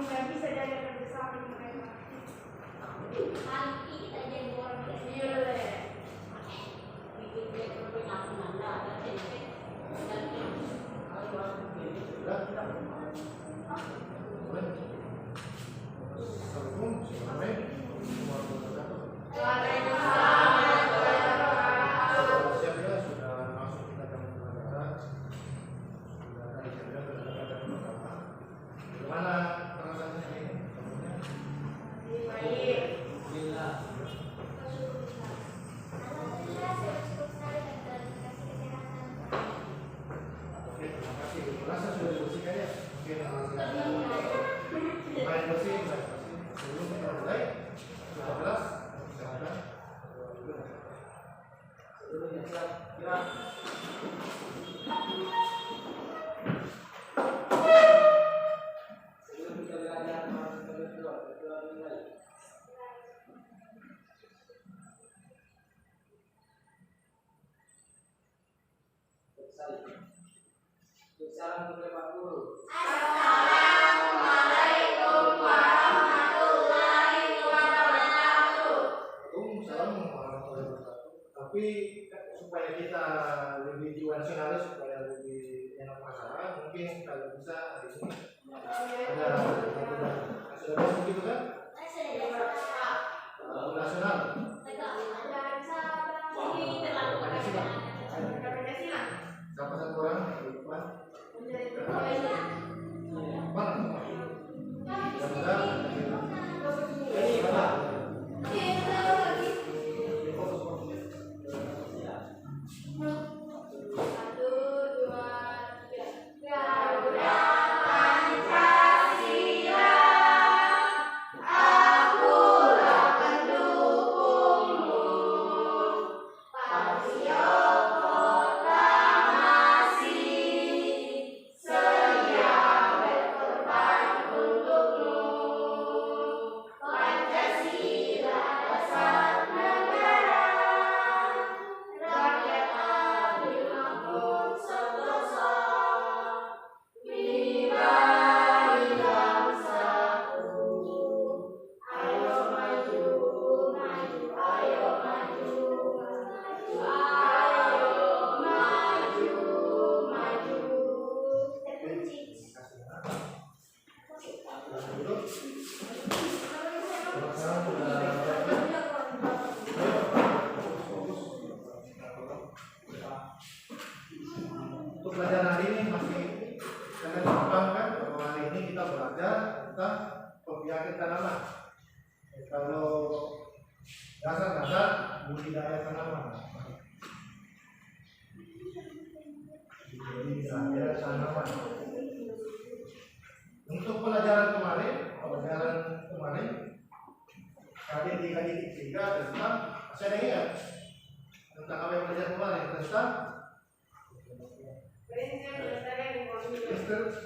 Nggak bisa jadi kerjasama dengan mereka. Nanti kita jadi orang Iya deh. bikin dia berpindah ada tempe dan Salam untuk Pak Guru. Assalamualaikum warahmatullahi wabarakatuh. Waalaikumsalam warahmatullahi wabarakatuh. Tapi supaya kita lebih jiwa nasionalis, supaya lebih enak pasaran, mungkin kalau bisa di sini ada sudah masuk gitu kan? Lagu nasional. Siapa satu orang di depan? Mana? Ini mana? Untuk pelajaran hari ini masih kalian paham kan bahwa hari ini kita belajar tentang pembiakan tanaman. Kalau dasar-dasar budidaya tanaman. Budidaya tanaman. Untuk pelajaran kemarin kalian dikaji ketiga tentang saya ingat tentang apa yang belajar kemarin tentang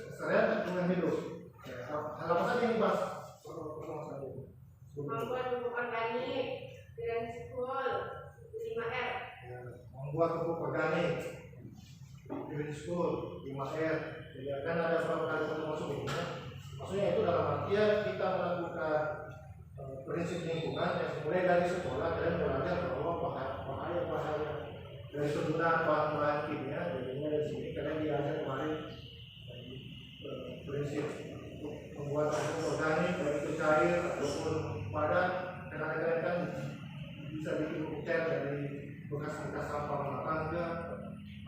keseharian lingkungan hidup. Hal apa saja yang dibahas? Membuat pupuk organik, green school, 5R. Membuat pupuk organik, green school, 5R. Jadi akan ada beberapa kali kita masuk ini. Maksudnya itu dalam artian kita melakukan prinsip lingkungan yang mulai dari sekolah dan belajar bahwa bahaya dari penggunaan bahan-bahan kimia. Jadinya dari sini kalian diajar kemarin prinsip membuat pupuk organik, baik itu cair ataupun padat. Karena kalian kan bisa bikin pupuk cair dari bekas-bekas sampah rumah tangga,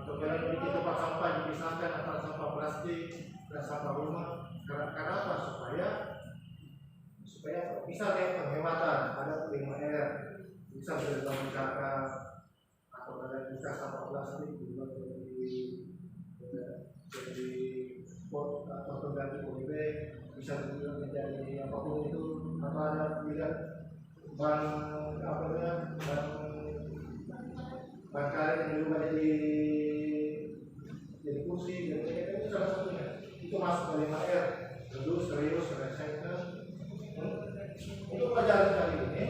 atau kalian bikin tempat sampah dipisahkan antara sampah plastik dan sampah rumah. Karena apa? Supaya bisa lihat penghematan, ada 5R, bisa berbagai cara, atau ada bisa sampah plastik dibuat jadi pot atau pengganti polybag, bisa juga menjadi apapun itu, atau ada lihat ban karet yang juga jadi kursi, itu salah satunya. Itu masuk ke 5R. Dulu serius selesaikan. Untuk pelajaran kali ini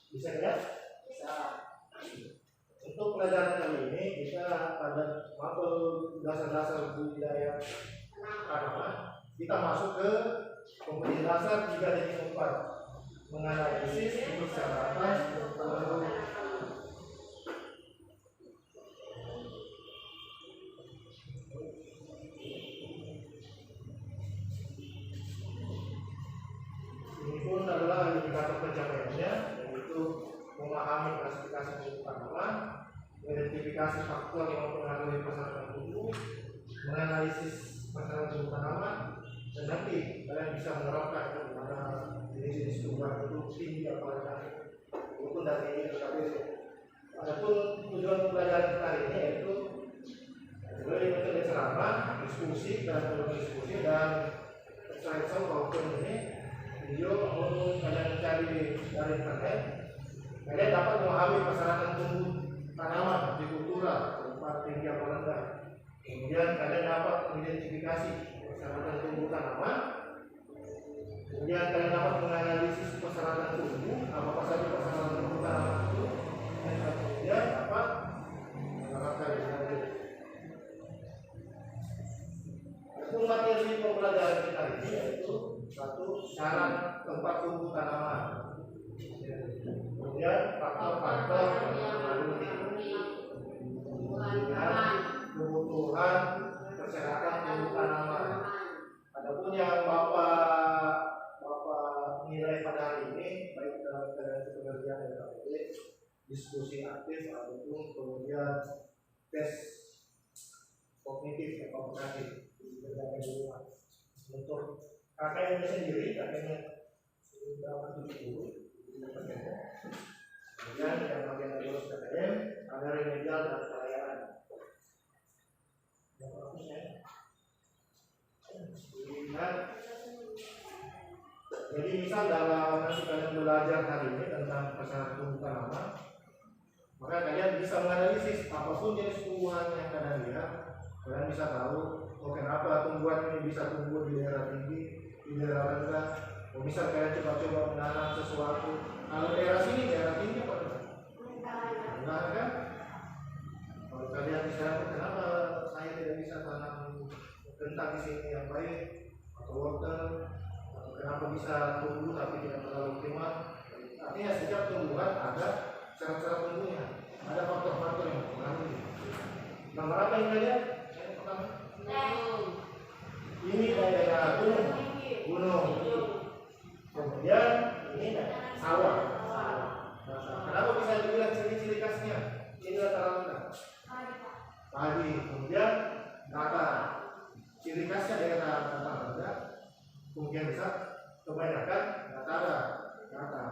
bisa lihat? Bisa. Untuk pelajaran kali ini kita pada mapel dasar-dasar budidaya tanaman, kita masuk ke kompetensi dasar 3.4 menganalisis persyaratan untuk ini pun adalah indikator pencapaiannya, yaitu memahami klasifikasi produk tanaman, identifikasi faktor yang mempengaruhi persyaratan tumbuh, menganalisis persyaratan tumbuh tanaman, dan nanti kalian bisa menerapkan pada jenis-jenis tumbuhan itu tinggi atau rendah, itu dari KPC. Adapun tujuan pelajaran kali ini yaitu sebagai metode ceramah, diskusi dan diskusi dan slideshow PowerPoint ini video untuk kalian cari dari internet. Kalian dapat memahami persyaratan tumbuh tanaman di kultura tempat tinggi atau rendah. Kemudian kalian dapat mengidentifikasi persyaratan tumbuh tanaman. Kemudian kalian dapat menganalisis persyaratan tumbuh, apa saja persyaratan tumbuh tanaman itu. Dan kemudian dapat menerapkan dengan untuk materi pembelajaran kita ini yaitu satu, syarat tempat tumbuh tanaman. Kemudian faktor-faktor yang mempengaruhi kebutuhan persyaratan tumbuh tanaman. Adapun yang Bapak nilai pada hari ini baik dalam pengerjaan DKPD, diskusi aktif ataupun kemudian tes kognitif atau komunikatif untuk KKN sendiri, KKN sudah 70. Kemudian yang bagian lulus KKN ada remedial dan pelayanan. Yang bagusnya dilihat. Jadi misal dalam nanti kalian belajar hari ini tentang persyaratan tumbuh tanaman, maka kalian bisa menganalisis apapun jenis tumbuhan yang kalian lihat. Kalian bisa tahu kenapa tumbuhan ini bisa tumbuh di daerah tinggi, di daerah rendah. Misal kalian coba-coba menanam sesuatu, kalau daerah sini daerah tinggi apa rendah kan? Kalau kalian bisa, kenapa saya tidak bisa tanam kentang di sini yang baik atau wortel? Atau kenapa bisa tumbuh tapi tidak terlalu optimal? Artinya setiap tumbuhan ada syarat-syarat tumbuhnya, ada faktor-faktor yang mempengaruhi. Gambar apa yang kalian? Yang pertama, ini daerah gunung. Kemudian ini sawah. Kenapa bisa dibilang ciri-ciri khasnya? Ini rata-rata padi. Kemudian datar. Ciri khasnya daerah datar. Kemudian bisa kebanyakan datar.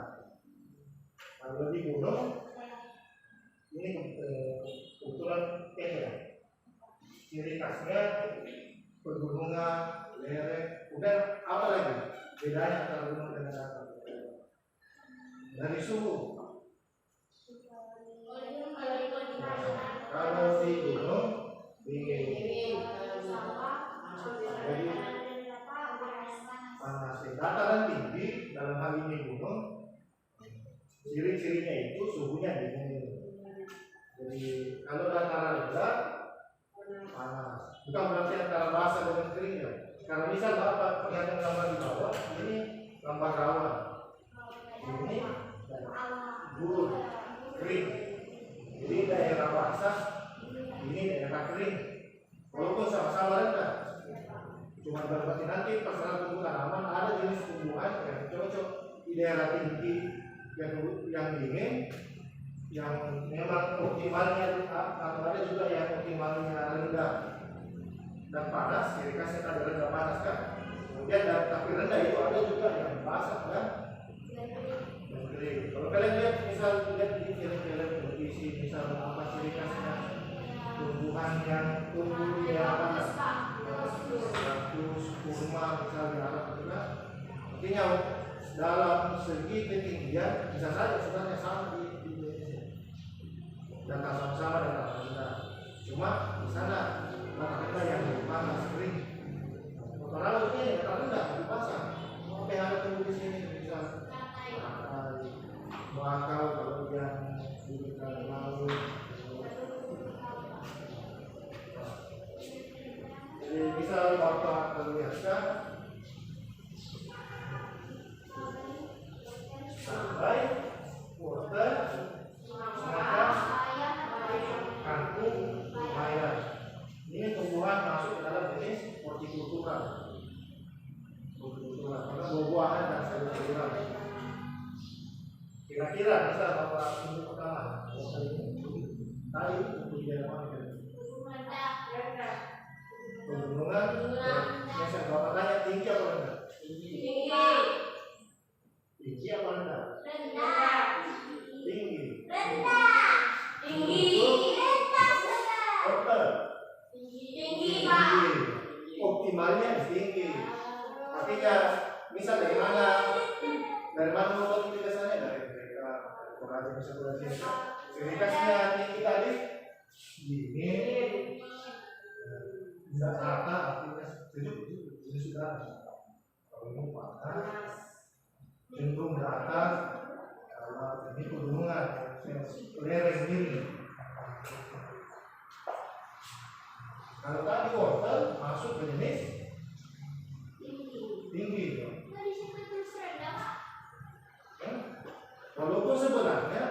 Kalau di gunung ini kebetulan ya. Ciri khasnya pegunungan, lereng. Kemudian apa lagi? Bedanya antara gunung dan datar. Dari suhu. Kalau di gunung dingin. Jadi panas. Dataran tinggi dalam hal ini gunung, ciri-cirinya itu suhunya dingin. Jadi kalau dataran rendah panas. Bukan berarti antara basah dengan kering ya. Karena misal Bapak perhatikan gambar di bawah, ini gambar rawan, ini gurun, kering. Jadi daerah basah, ini daerah kering. Walaupun sama-sama rendah, cuma berarti nanti persyaratan tumbuh tanaman ada jenis tumbuhan yang cocok di daerah tinggi yang dingin, yang memang optimalnya atau ada juga yang optimal rendah dan panas, ciri khasnya tadi rendah panas kan. Kemudian tapi rendah itu ada juga yang basah dan kering. Kalau kalian lihat misal lihat di film-film televisi, misal apa ciri khasnya tumbuhan yang tumbuh di atas kaktus, kurma misalnya Arab itu kan, artinya dalam segi ketinggian bisa saja sebenarnya sama di Indonesia dan sama-sama dengan rendah. Cuma di sana rendah yang lebih panas kering. Kalau ini rendah lebih basah. Apa yang ada tumbuh di sini bisa bakau kalau yang di dekat laut. Jadi bisa Bapak perlihatkan sampai wortel, semacam kangkung, lumayan. Ini tumbuhan masuk ke dalam jenis hortikultura. Karena buah-buahan dan sayur-sayuran. Kira-kira bisa Bapak tunjuk pertama tadi untuk dia mana? Pegunungan. Biasa Bapak tanya tinggi apa rendah? Tinggi apa rendah? Tinggi. Wortel. Tinggi. Optimalnya tinggi. Artinya misal dari mana wortel itu biasanya dari mereka orang bisa belajar. Ciri khasnya tinggi tadi dingin, tidak rata, artinya sejuk ini sudah kalau ini panas cenderung rata. Kalau ini pegunungan lereng dingin. Kalau tadi wortel masuk ke jenis tinggi. Walaupun sebenarnya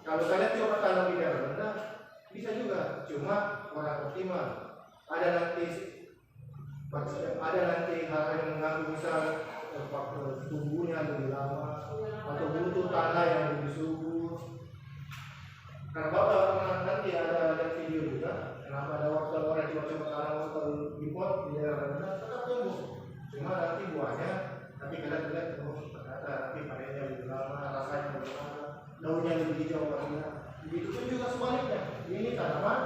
kalau kalian coba tanam di daerah rendah bisa juga, cuma kurang optimal. Ada nanti hal yang mengganggu, misal faktor tumbuhnya lebih lama atau butuh tanah yang lebih subur. Karena Bapak pernah nanti ada video juga kenapa ada wortel orang coba tanam wortel di pot di daerah rendah tetap tumbuh, cuma nanti buahnya tapi kalian lihat ternyata nanti panennya lebih lama, rasanya lebih lama, daunnya lebih hijau warna. Begitu pun juga sebaliknya. Ini tanaman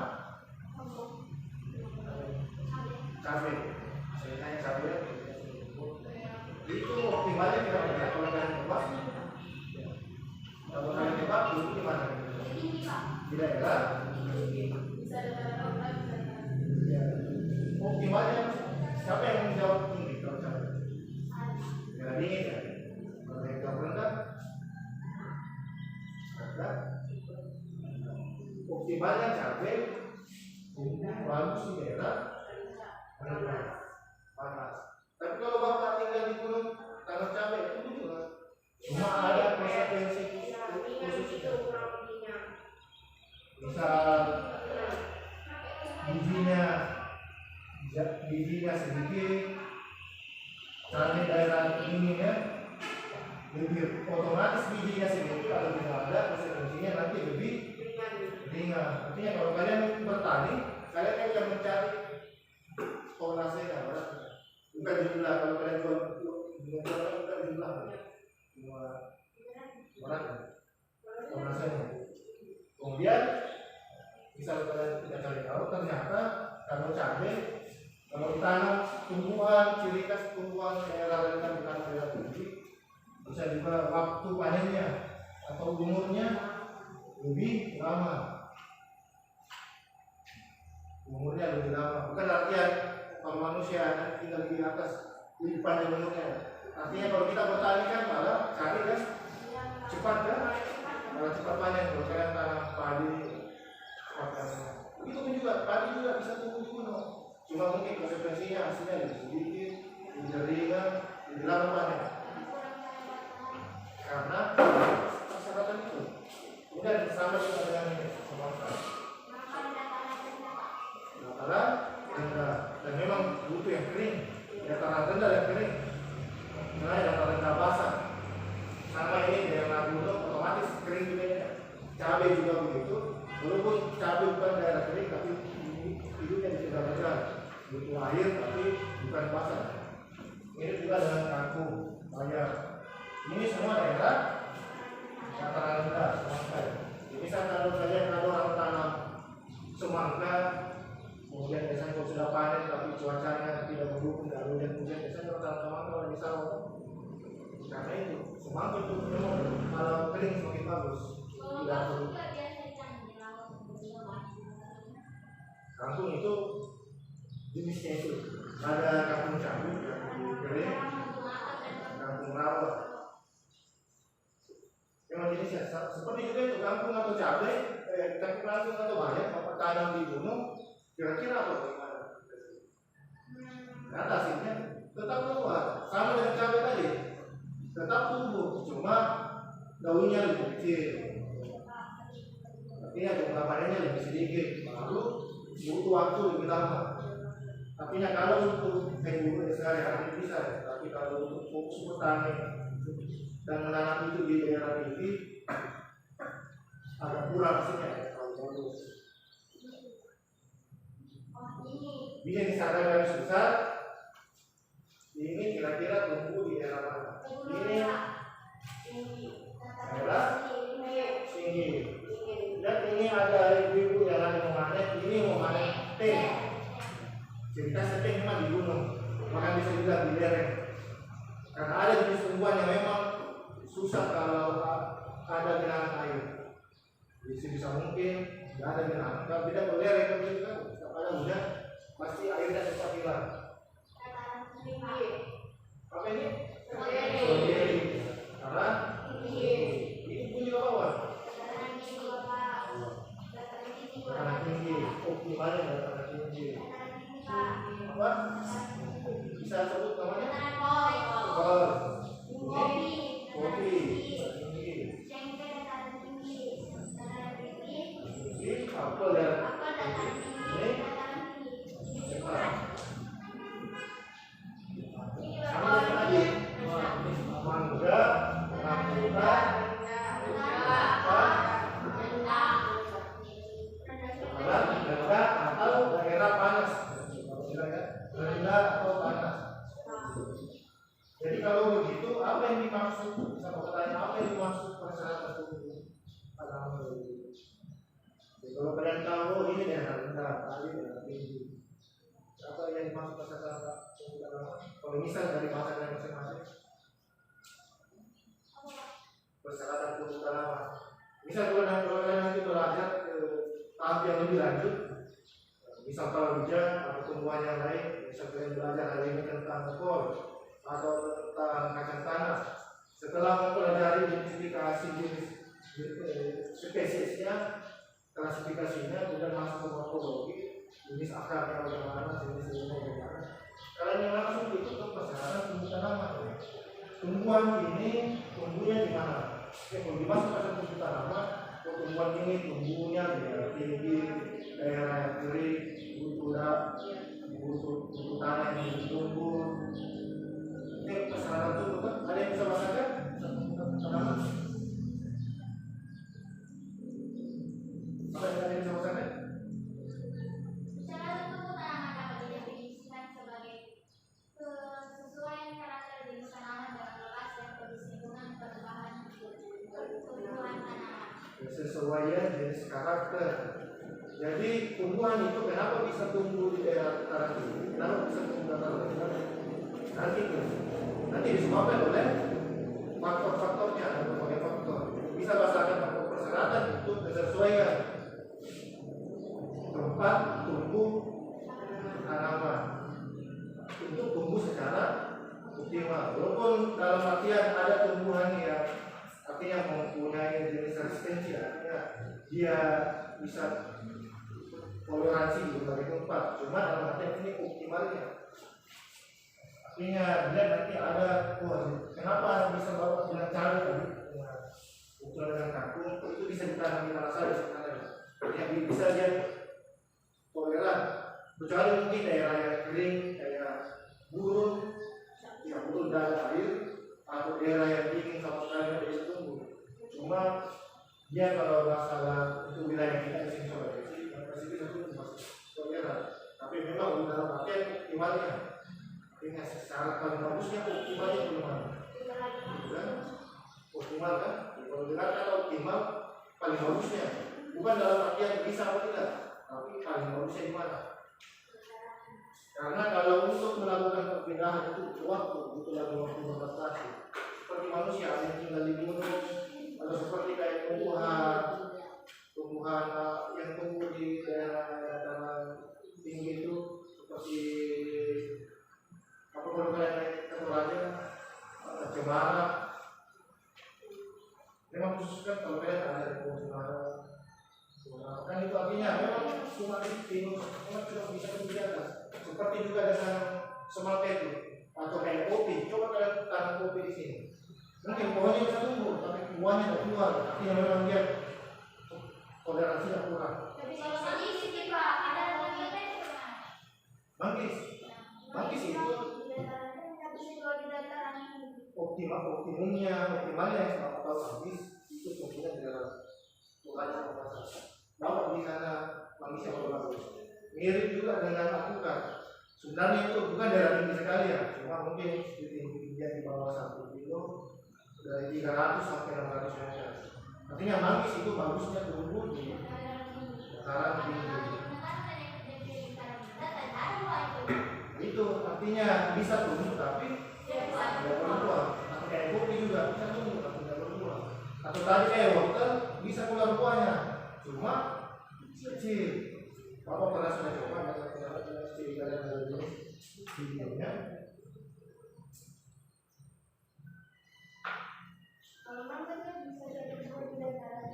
cabai, saya cabai itu optimalnya kira-kira kalau kalian tebak, dulu di mana? Di daerah. Ya. Optimalnya siapa yang menjawab tinggi kalau cabai? Daerah dingin ya. Kalau yang jauh rendah, optimalnya cabai bagus di daerah panas. Tapi kalau Bapak tinggal di gunung tanam cabai itu juga cuma ada konsekuensi khususnya. Misal bijinya sedikit, cabai daerah dingin ya, lebih otomatis bijinya sedikit. Kalau tidak ada konsekuensinya nanti lebih ringan. Artinya kalau kalian bertani, kalian akan mencari tonasenya, bukan jumlah. Kalau kalian bukan jumlah, cuma berat tonasenya. Kemudian misal kalian kita cari tahu, ternyata kalau cabai, kalau ditanam tumbuhan, ciri khas tumbuhan daerah rendah bukan daerah tinggi, bisa juga waktu panennya atau umurnya lebih lama. Umurnya lebih lama, bukan artian kalau manusia tinggal di atas lebih panjang umurnya. Artinya kalau kita bertani kan malah cari kan cepat kan, malah cepat panen. Kalau kalian tanam padi, cepat panen. Begitu pun juga padi juga bisa tumbuh di gunung. Cuma mungkin konsekuensinya hasilnya lebih sedikit, lebih ringan, lebih lama panen. Karena persyaratan itu. Kemudian sama juga dengan ini, dataran rendah, dan memang butuh yang kering. Dataran rendah dan kering, misalnya dataran rendah basah. Sama ini daerah gunung otomatis kering juga ya. Cabai juga begitu. Walaupun cabai bukan daerah kering, tapi hidupnya di butuh air tapi bukan pasar. Ini juga dengan kangkung, bayam. Ini semua daerah dataran rendah, semangka. Misal kalau orang tanam semangka, kemudian biasanya kalau sudah panen tapi cuacanya tidak mendukung, tidak hujan-hujan, biasanya orang tanam semangka orang di sawah. Karena itu semangka itu memang kalau kering semakin bagus. Tidak perlu. Kangkung itu jenisnya itu ada kangkung cabai, kangkung kering, kangkung rawa. Memang jenisnya seperti juga itu kangkung atau cabai, kangkung atau bayam apa tanam di gunung, kira-kira apa bagaimana? Nah, hasilnya tetap keluar, sama dengan cabai tadi, tetap tumbuh, cuma daunnya lebih kecil, artinya jumlah panennya lebih sedikit, baru butuh waktu lebih lama. Artinya kalau untuk penggunaan sehari-hari bisa, tapi kalau untuk fokus bertani dan menanam itu di daerah tinggi agak kurang hasilnya kalau bagus. Bisa misalkan garis besar, ini kira-kira tumbuh di daerah mana? Ini daerah tinggi. Dan ini ada ibu-ibu yang lagi memanen, ini memanen teh. Cerita teh memang di gunung, maka bisa juga di lereng. Karena ada jenis tumbuhan yang memang susah kalau ada genangan air. Bisa mungkin tidak ada genangan. Kalau tidak berlereng kan juga, setiap ada hujan pasti airnya cepat hilang. Apa ini? Strawberry. Karena ini pun juga bawah. Dataran tinggi, optimalnya dataran tinggi. Apa? Bisa sebut namanya? Kol. Kopi. Ini apel ya. Ini cepat. Sama dengan tadi. Mangga, rambutan, rendah atau daerah panas, rendah atau panas. Jadi kalau begitu, apa yang dimaksud? Bisa bertanya apa yang dimaksud persyaratan tumbuh tanaman begitu? Kalau kalian tahu ini daerah rendah, tadi daerah tinggi. Apa yang dimaksud persyaratan tumbuh tanaman? Kalau misal dari bahasa yang masing-masing, persyaratan tumbuh tanaman. Misal kalau kalian nanti belajar tahap yang lebih lanjut, misal palawija atau tumbuhan yang lain, misal kalian belajar hari ini tentang kol atau tentang kacang tanah. Setelah mempelajari jenis spesiesnya, klasifikasinya, kemudian masuk ke morfologi, jenis akarnya bagaimana, jenis daunnya bagaimana, kalian yang langsung itu ke persyaratan tumbuh tanaman. Tumbuhan ini tumbuhnya di mana? Kalau dimasuk ke tumbuh tanaman, tumbuhan ini tumbuhnya di daerah tinggi, daerah yang kering, butuh tanah yang tumbuh. Ini persyaratan tumbuh kan? Ada yang bisa masakan? Tanaman. Apa yang ada yang bisa masakan? Persyaratan tumbuh tanaman dapat didefinisikan sebagai kesesuaian karakter jenis tanaman dengan lokasi dan kondisi lingkungan perubahan tumbuhan tanaman. Kesesuaian jenis karakter. Jadi tumbuhan itu kenapa bisa tumbuh di daerah dataran tinggi? Kenapa bisa tumbuh di dataran tinggi? Nanti disebabkan oleh faktor-faktornya, ada berbagai faktor. Bisa bahasakan faktor persyaratan itu kesesuaian tempat tumbuh tanaman untuk tumbuh secara optimal. Walaupun dalam artian ada tumbuhan yang artinya mempunyai jenis resistensi, artinya dia bisa toleransi di berbagai tempat. Cuma dalam artian ini optimalnya. Artinya dia nanti ada, kenapa bisa bawa bilang cabai tadi? Ukuran dengan kangkung itu bisa ditanam di tanah saja sebenarnya. Yang bisa dia toleran. Kecuali mungkin daerah yang kering, kayak gurun, yang betul tidak ada air, atau daerah yang dingin sama sekali tidak bisa tumbuh. Cuma dia kalau masalah itu wilayah kita di sini Sulawesi, masih bisa tumbuh, masih toleran. Tapi memang dalam artian optimalnya. Artinya secara paling bagusnya optimalnya belum ada. Gitu kan? Optimal kan? Kalau dengar kata optimal paling bagusnya, bukan dalam artian bisa atau tidak, tapi paling bagusnya di mana? Karena kalau untuk melakukan perpindahan itu butuh waktu, butuh lagi waktu beradaptasi. Seperti manusia yang tinggal di gunung, atau seperti kayak tumbuhan yang tumbuh di daerah dataran tinggi itu, seperti apa kalau kayak Toraja, Cemara. Memang khusus kan kalau kalian ada di Pulau Cemara, kan itu artinya memang sungai itu memang tidak bisa dijaga. Seperti juga dengan semangka itu atau kayak kopi. Coba kalian tanam kopi di sini. Mungkin pohonnya bisa tumbuh, tapi buahnya tidak keluar. Artinya memang dia toleransinya kurang. Tapi kalau manggis sih Pak, ada lagi apa itu? Manggis itu optimalnya yang sama tahu manggis itu fungsinya di dalam tukangnya pemasaran. Bawa di sana manggis yang bagus. Mirip juga dengan alpukat. Sebenarnya itu bukan daerah tinggi sekali ya, cuma mungkin tingginya di bawah 1 kilo dari 300 sampai 600 meter. Artinya manggis itu bagusnya tumbuh di dataran tinggi. Itu artinya bisa tumbuh tapi tidak berbuah. Atau kayak kopi juga bisa tumbuh tapi tidak berbuah. Atau tadi kayak wortel bisa keluar buahnya, cuma kecil. Bapak pernah sudah coba di dalam videonya. Kalau mantan kan bisa jadi dataran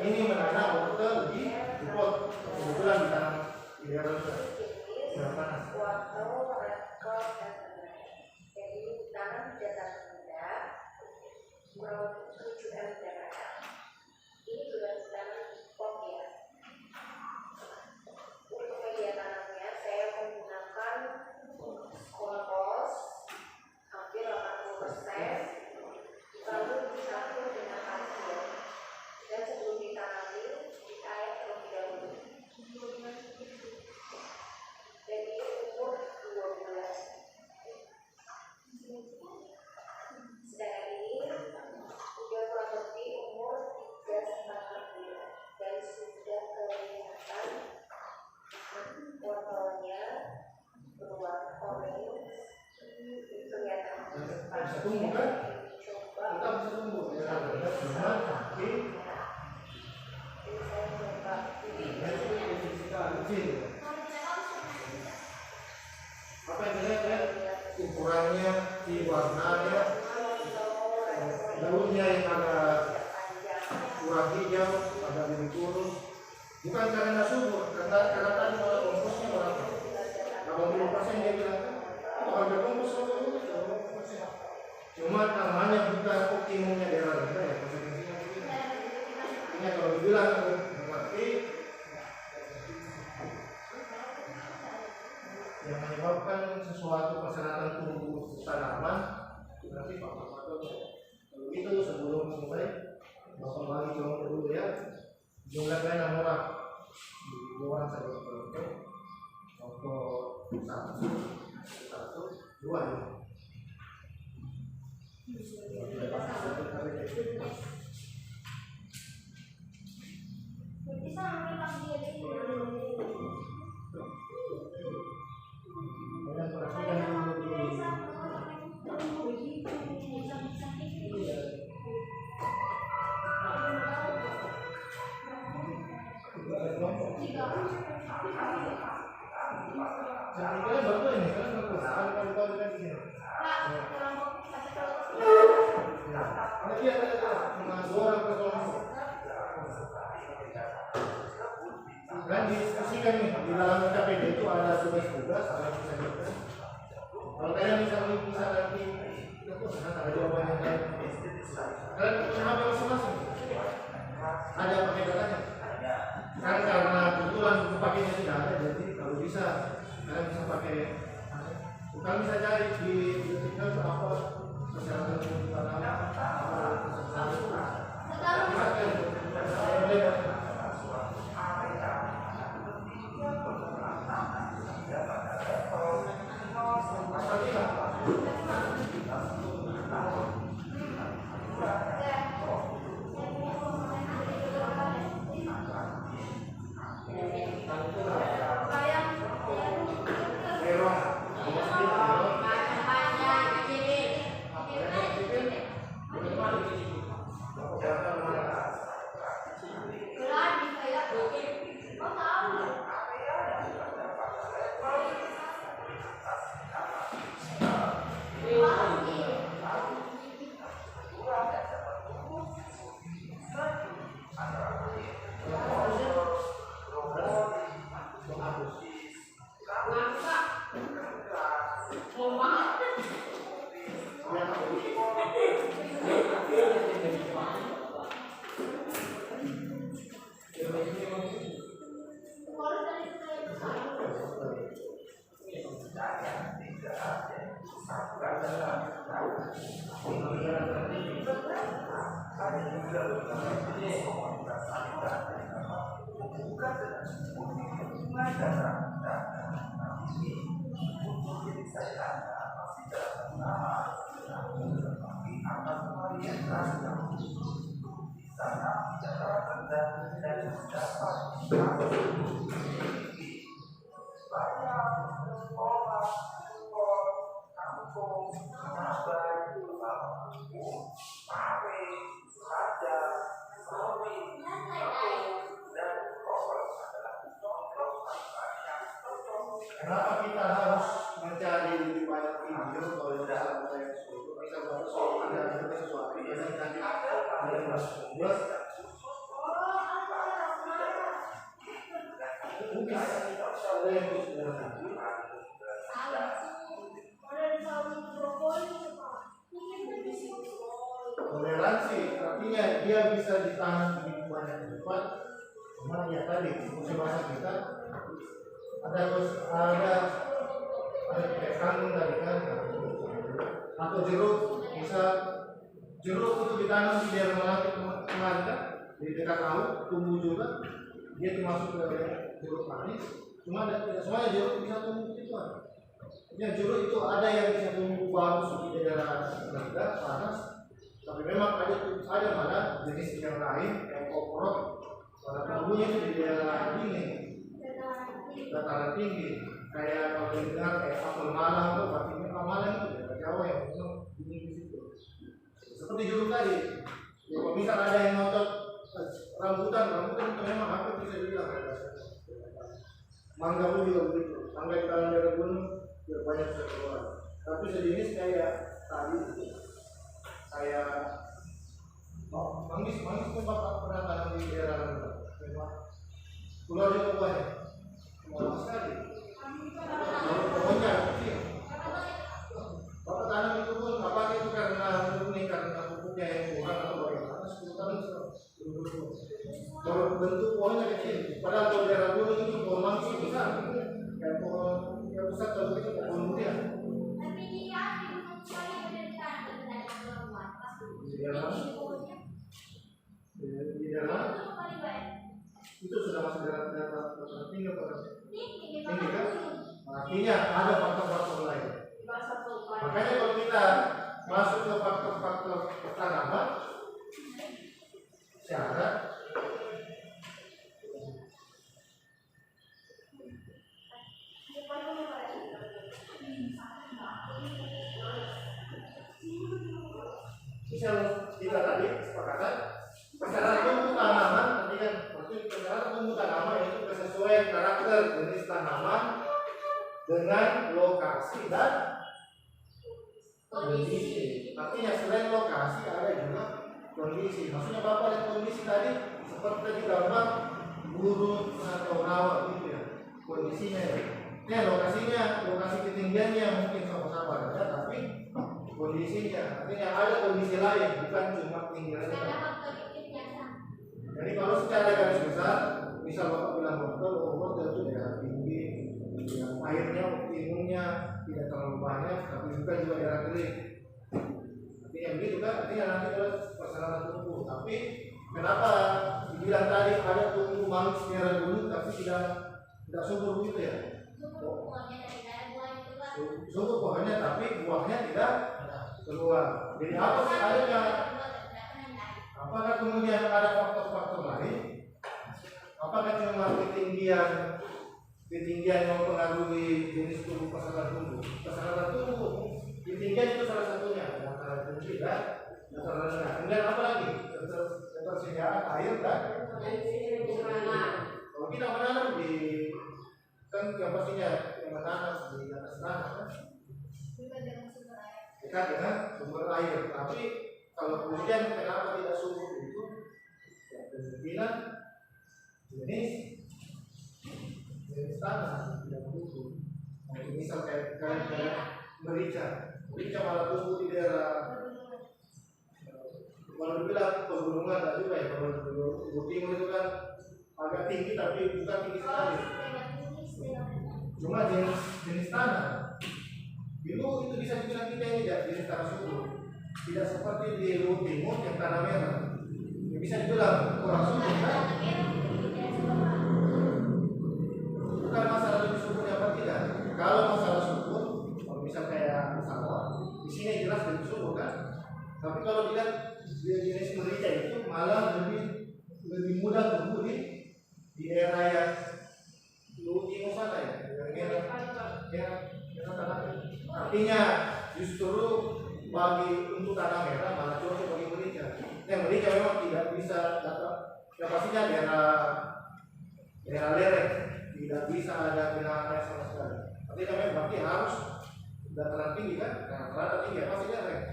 ini menanam wortel di pot, kebetulan ditanam di daerah panas. Wortel, rekor, dan lain-lain. Jadi ditanam di dataran rendah, kurang lebih 7 mdpl. Ini juga ditanam di pot ya. Untuk media tanamnya saya menggunakan kompos hampir 80%, lalu dicampur dengan pasir. Dan sebelum ditanami, diair terlebih dahulu. Jadi umur 2 bulan. Sedangkan ini sudah kurang lebih umur 3,5 bulan dan sudah kelihatan wortelnya berwarna orange, kelihatan Bisa tumbuh kan? Tetap bisa tumbuh. Cuma tapi apa yang dilihat ukurannya, di warnanya, daunnya yang agak kurang hijau, agak lebih kurus. Bukan karena subur, karena tadi malah komposnya berapa? 80% dia bilang, oh harga kompos 80%. Cuma namanya bukan optimumnya daerah rendah ya, konsekuensinya begini. Ini kalau dibilang berarti yang menyebabkan sesuatu perseratan tubuh tanaman berarti faktor-faktornya. Kalau itu sebelum mulai Bapak bagi contoh dulu ya, jumlahnya 6 orang, 2 orang saja contoh, satu, 2 ya. bisa memang dia di Kalian bagus ini, kalian bagus. Kalian bagus kan di sini. Ada dia dengan 2 orang per kelompok. Dan diskusikan nih di dalam KPD itu ada tugas-tugas, ada bisa. Kalau kalian bisa nanti, itu ada jawabannya kalian. Kalian punya HP masing-masing? Ada pakai datanya? Kan karena kebetulan buku pakainya tidak ada, jadi kalau bisa kalian bisa pakai. Kalian bisa cari di detikal apa kesehatan tanah Kenapa kita harus mencari lebih banyak video kalau tidak ada yang sesuatu? Kita harus ada sesuatu yang tadi ada masuk buat mungkin ada yang toleransi artinya dia bisa ditahan di banyak tempat. Cuma ya tadi musim masa kita ada kandung tadi kan atau jeruk bisa jeruk itu ditanam di daerah Melati kemarin kan di dekat laut tumbuh juga dia termasuk ke jeruk manis. Cuma tidak semuanya jeruk bisa tumbuh gitu kan. Ya jeruk itu ada yang bisa tumbuh bagus di daerah rendah panas, tapi memang ada mana jenis yang lain yang kokorot pada tumbuhnya itu di daerah dingin dataran tinggi kayak kalau dengar kayak apel Malang tuh artinya apel Malang itu daerah Jawa yang memang dingin di situ. Seperti jeruk tadi, ya, kalau misal ada yang ngotot rambutan itu memang apa bisa dibilang mangga pun juga begitu. Mangga di dalam daerah gunung tidak banyak keluar. Tapi sejenis kayak tadi kayak manggis itu bapak pernah tanam di daerah rendah. Memang keluar juga buahnya. Mahal sekali. Pokoknya kecil. Bapak tanam itu pun apakah itu karena karena pupuknya yang kurang atau bagaimana? 10 tahun kalau bentuk pohonnya kecil. Padahal kalau daerah gunung itu pohon manggis besar. Kayak pohon yang besar kalau itu pohon mulia. Tapi dia di gunung sekali udah ditanam dari perempuan. Di dalam itu sudah masuk dalam tinggi tinggi kan? Artinya ada faktor-faktor lain. Makanya kalau kita masuk ke faktor-faktor tanaman syarat misal kita tadi kesepakatan persyaratan tumbuh tanaman tadi kan maksudnya persyaratan tumbuh tanaman itu kesesuaian karakter jenis tanaman dengan lokasi dan kondisi. Artinya selain lokasi ada juga kondisi. Maksudnya bapak lihat kondisi tadi seperti tadi gambar burung atau rawa gitu ya kondisinya ya. Lokasinya lokasi ketinggiannya mungkin sama-sama ada tapi kondisinya. Artinya ada kondisi lain, bukan cuma tinggi Karena rendah. faktor iklim biasa. Jadi kalau secara garis besar, misal Bapak bilang wortel itu daerah tinggi, yang airnya optimumnya tidak terlalu banyak, tapi juga daerah kering. Artinya begitu kan? Artinya nanti ada persoalan tumbuh. Tapi kenapa dibilang tadi ada tumbuh manggis merah gunung, tapi tidak subur begitu ya? Sumber buahnya dari dalam buah itu kan. Subur pohonnya, tapi buahnya tidak keluar. Jadi apa sih adanya? Apakah kemudian ada faktor-faktor lain? Apakah cuma ketinggian yang mempengaruhi jenis tumbuh pasangan tumbuh? Pasangan tumbuh, ketinggian itu salah satunya. Antara tinggi dan antara rendah. Kemudian apa lagi? Ketersediaan air dan kalau kita menanam di kan yang pastinya yang menanam di atas tanah kan? Juga dengan sumber air. Dekat dengan sumber air. Tapi kalau kemudian kenapa tidak subur itu? Ya, kemungkinan jenis tanah tidak mendukung. Misal kayak merica malah tumbuh di daerah kalau dibilang pegunungan tak juga ya. Kalau Timur itu kan agak tinggi tapi bukan tinggi sekali. Cuma jenis tanah dulu itu bisa dibilang kita ini tidak jenis tanah subur. Tidak seperti di Luhut Timur yang tanah merah. Yang bisa dibilang orang subur kan? Bukan masalah lebih subur apa tidak. Kalau masalah subur, kalau misal kayak sawah, di sini jelas lebih subur kan. Tapi kalau dilihat jenis merica itu malah lebih mudah tumbuh di area yang Luhut Timur sana ya, yang merah tanah. Artinya justru untuk tanah merah malah cocok bagi merica. Yang merica memang tidak bisa dapat, ya pastinya daerah lereng tidak bisa ada genangan air sama sekali. Artinya memang berarti harus dataran tinggi kan? Nah, dataran tinggi pasti lereng.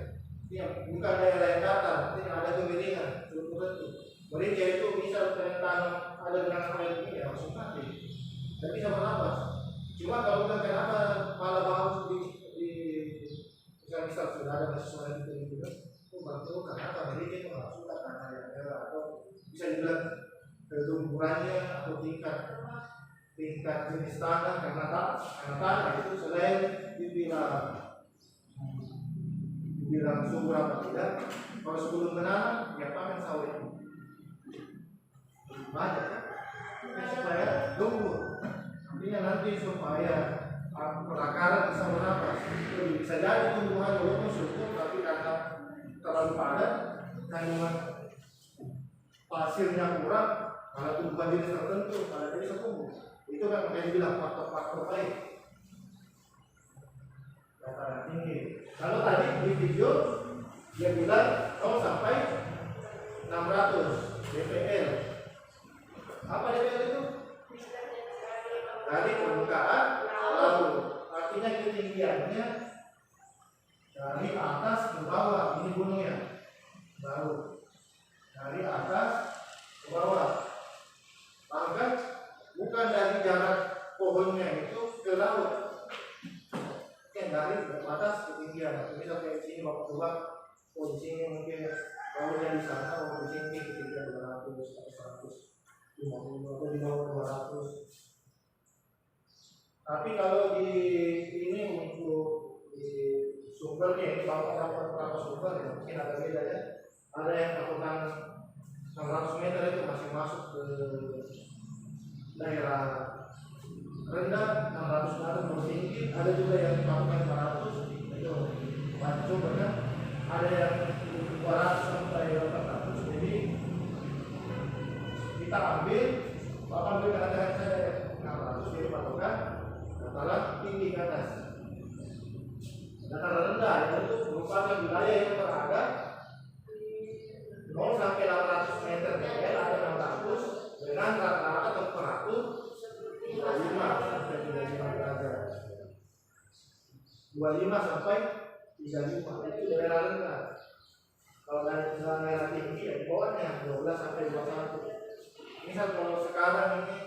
Ya, bukan daerah yang datar, artinya ada kemiringan. Merica itu bisa tanam ada genangan air tinggi ya langsung mati. Dan bisa bernapas. Cuma kalau bukan kenapa malah bagus di misal sudah ada sesuatu yang gitu kan, itu berarti kenapa merica itu langsung tanah yang merah atau bisa dibilang ketumburannya atau tingkat jenis tanah karena tanah itu selain dibilang subur apa tidak, kalau sebelum menanam ya panen sawit banyak kan, supaya tumbuh. Artinya nanti supaya perakaran bisa bernapas. Bisa jadi tumbuhan walaupun subur tapi karena terlalu padat kandungan pasirnya kurang, kalau tumbuhan jenis tertentu pada jenis tumbuh. Itu kan makanya bilang faktor-faktor lain. Dataran tinggi. Kalau tadi di video dia bilang kalau sampai 600 dpl. Apa dpl itu? Dari permukaan laut. Artinya ketinggiannya dari atas ke bawah. Ini gunungnya. Laut. Dari atas ke bawah. Bahkan bukan dari jarak pohonnya itu ke laut, yang dari batas ketinggian. Jadi sampai sini bapak coba, oh di sini mungkin lautnya di sana, oh di sini ketinggian 200 atau 150 atau di bawah 200. Tapi kalau di ini untuk di sumbernya ini bapak dapat berapa sumber ya mungkin agak beda ya. Ada yang melakukan 600 meter itu masih masuk ke daerah rendah, 600 meter lebih tinggi. Ada juga yang melakukan 400 itu banyak sumbernya. Ada yang 200 sampai 400. Jadi kita ambil bapak ambil katakan saya 600 jadi patokan dataran tinggi ke atas. Dataran rendah itu merupakan wilayah yang berada 0 sampai 800 meter DPL ada 600 dengan rata-rata temperatur 25 sampai 35 derajat. 25 sampai 35 itu daerah rendah. Kalau daerah tinggi ya di bawahnya 12 sampai 21. Misal kalau sekarang ini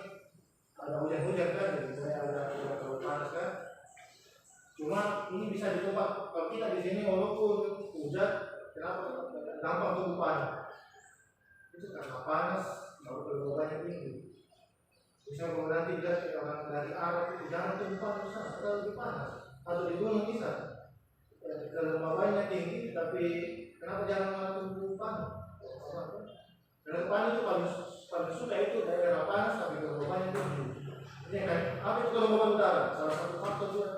ada hujan-hujan kan, jadi ada terlalu panas kan. Cuma ini bisa ditebak kalau kita di sini walaupun hujan, kenapa gampang tumbuh panas? Itu karena panas, kalau kelembabannya tinggi. Bisa kalau nanti lihat orang dari Arab itu jangan tumbuh panas sana, karena lebih panas. Atau di gunung bisa, kelembabannya tinggi, tapi kenapa jangan tumbuh panas? Karena panas itu paling suka itu daerah panas tapi kelembabannya tinggi. Ini kan, apa itu kelembaban udara? Salah satu faktor juga.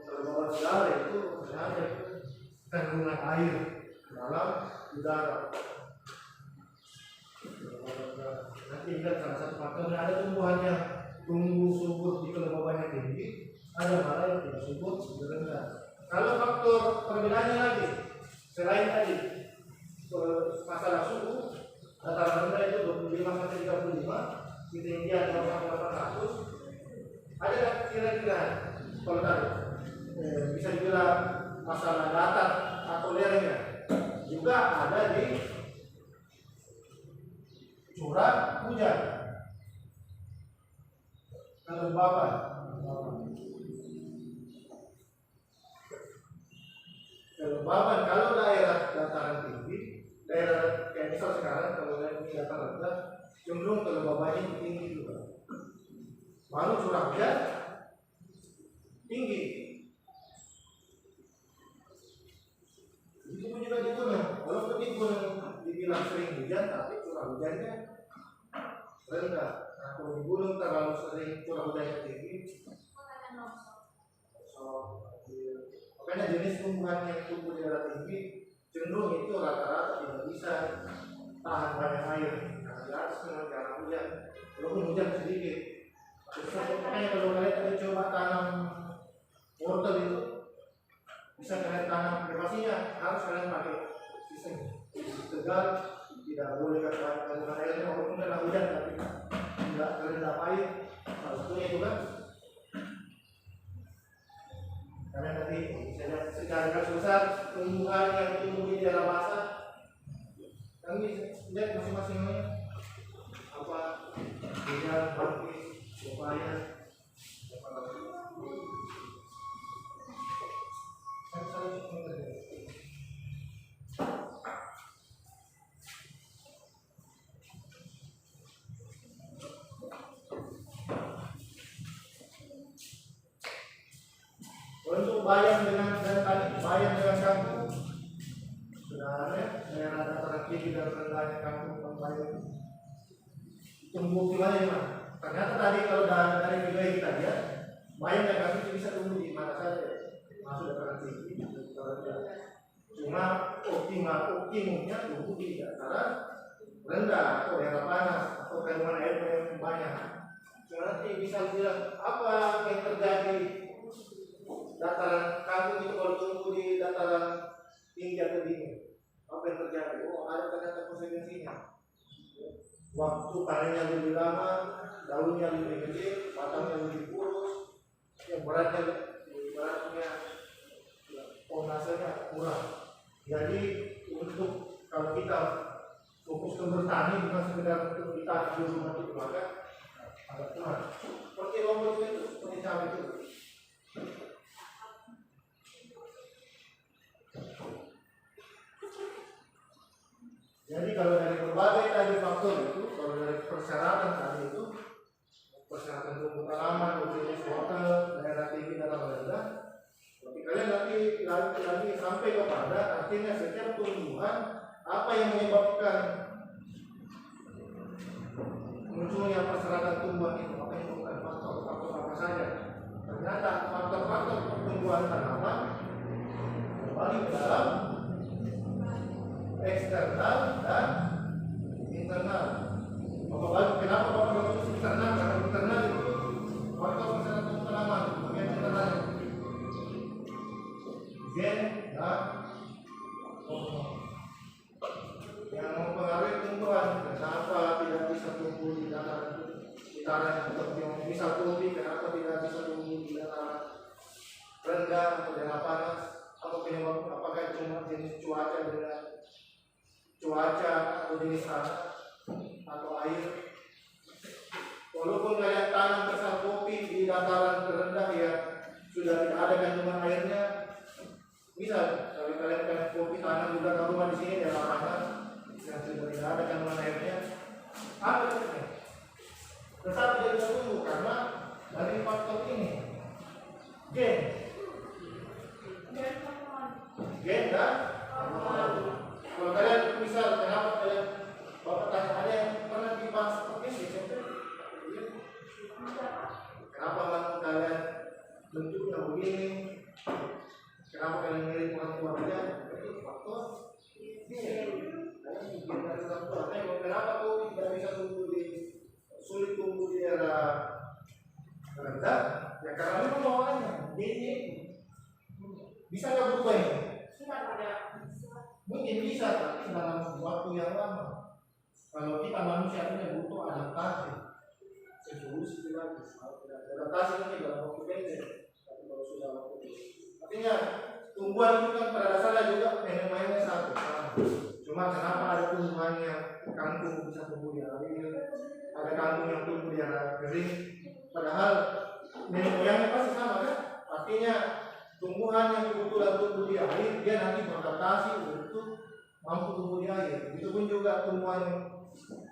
Kelembaban udara itu sebenarnya kandungan air dalam udara. Nanti lihat salah satu faktornya ada tumbuhan yang tumbuh subur di kelembabannya tinggi, ada malah yang tidak subur rendah. Kalau faktor perbedaannya lagi, selain tadi masalah suhu, dataran rendah itu 25 sampai 35, ketinggian 0 sampai 800. Ada kira-kira kalau tadi bisa dibilang masalah datar atau lerengnya juga ada di curah hujan, kelembaban. Kelembaban kalau daerah dataran tinggi, daerah kayak misal sekarang kalau daerah dataran rendah, cenderung kelembabannya tinggi juga. Baru curah hujan tinggi. Itu pun juga di gunung. Walaupun di gunung dibilang sering hujan, tapi curah hujannya rendah. Nah, kalau di gunung terlalu sering curah hujannya tinggi, makanya jenis tumbuhan yang tumbuh di daerah tinggi cenderung itu rata-rata tidak bisa tahan banyak air. Karena di atas memang jarang hujan, walaupun hujan sedikit. Makanya kalau kalian tadi coba tanam wortel itu, bisa kalian tanam privasinya, harus kalian pakai sistem tegal, tidak boleh kandungan airnya walaupun kena hujan tapi tidak terendam air. Salah satunya juga karena tadi bisa lihat secara garis besar tumbuhan yang tumbuh di daerah basah, kami lihat masing-masingnya apa dia bangkit, upaya untuk bayang dengan kampung, sebenarnya daerah dataran tinggi dan rendahnya kampung bayang tumbuh wilayah mana? Ternyata tadi kalau dari wilayah kita lihat, bayang dan kampung bisa tumbuh di mana saja, masuk dataran tinggi, dataran rendah. Cuma optimumnya tumbuh di dataran rendah atau daerah panas atau kandungan air yang banyak. Cuma nanti bisa bilang apa yang terjadi dataran kampung itu kalau tumbuh di dataran tinggi atau dingin, apa yang terjadi? Oh, ada ternyata konsekuensinya. Waktu panennya lebih lama, daunnya lebih gede, batangnya lebih kurus, yang beratnya ponasenya kurang. Jadi untuk kalau kita fokus ke bertani bukan sekedar untuk kita di rumah itu maka agak kurang. Seperti lombok itu, seperti cabai itu. Jadi kalau dari berbagai tadi faktor itu, kalau dari persyaratan tadi itu, persyaratan tumbuh tanaman, jenis wortel, daerah tinggi dan rendah, tapi kalian lagi sampai kepada artinya setiap tumbuhan apa yang menyebabkan munculnya persyaratan tumbuhan itu, apa yang menyebabkan faktor apa saja. Ternyata faktor-faktor pertumbuhan tanaman kembali ke dalam eksternal dan internal. Kenapa faktor internal? Karena internal itu faktor persyaratan tanaman, bagian internal gen dan hormon yang mempengaruhi tumbuhan. Kenapa tidak bisa tumbuh di dataran yang bisa tumbuh? Kenapa tidak bisa tumbuh di dataran rendah atau daerah panas? Atau penyebab apakah cuma jenis cuaca atau jenis tanah atau air? Walaupun kalian tanam besar kopi di dataran terendah ya Bisa kalau kalian kopi tanam juga ke rumah di sini dalam larangan yang sudah tidak ada kandungan airnya, ada efeknya. Tetapi dia bisa tumbuh karena dari faktor ini, gen dan hormon. Kalau kalian misal kenapa kalian bapak tanya ada yang pernah dibahas seperti ini, kenapa mantu kalian bentuknya begini? Kenapa kalian mirip orang tua kalian? Itu faktor gen. Kalian gen dari orang tua. Kenapa kau tidak bisa sulit tumbuh di daerah rendah? Ya karena memang bawaannya gennya bisa nggak berubah ini? Mungkin bisa, tapi dalam waktu yang lama. Kalau kita manusia ini butuh adaptasi, evolusi lagi. Kalau tidak adaptasi mungkin dalam waktu pendek, tapi kalau sudah waktu artinya tumbuhan itu kan pada dasarnya juga nenek moyangnya satu. Cuma kenapa ada tumbuhan yang kangkung bisa tumbuh di air, ada kangkung yang tumbuh di air kering, padahal nenek moyangnya pasti sama kan? Artinya tumbuhan yang kebetulan tumbuh di air, dia nanti beradaptasi untuk mampu tumbuh di air. Begitupun juga tumbuhan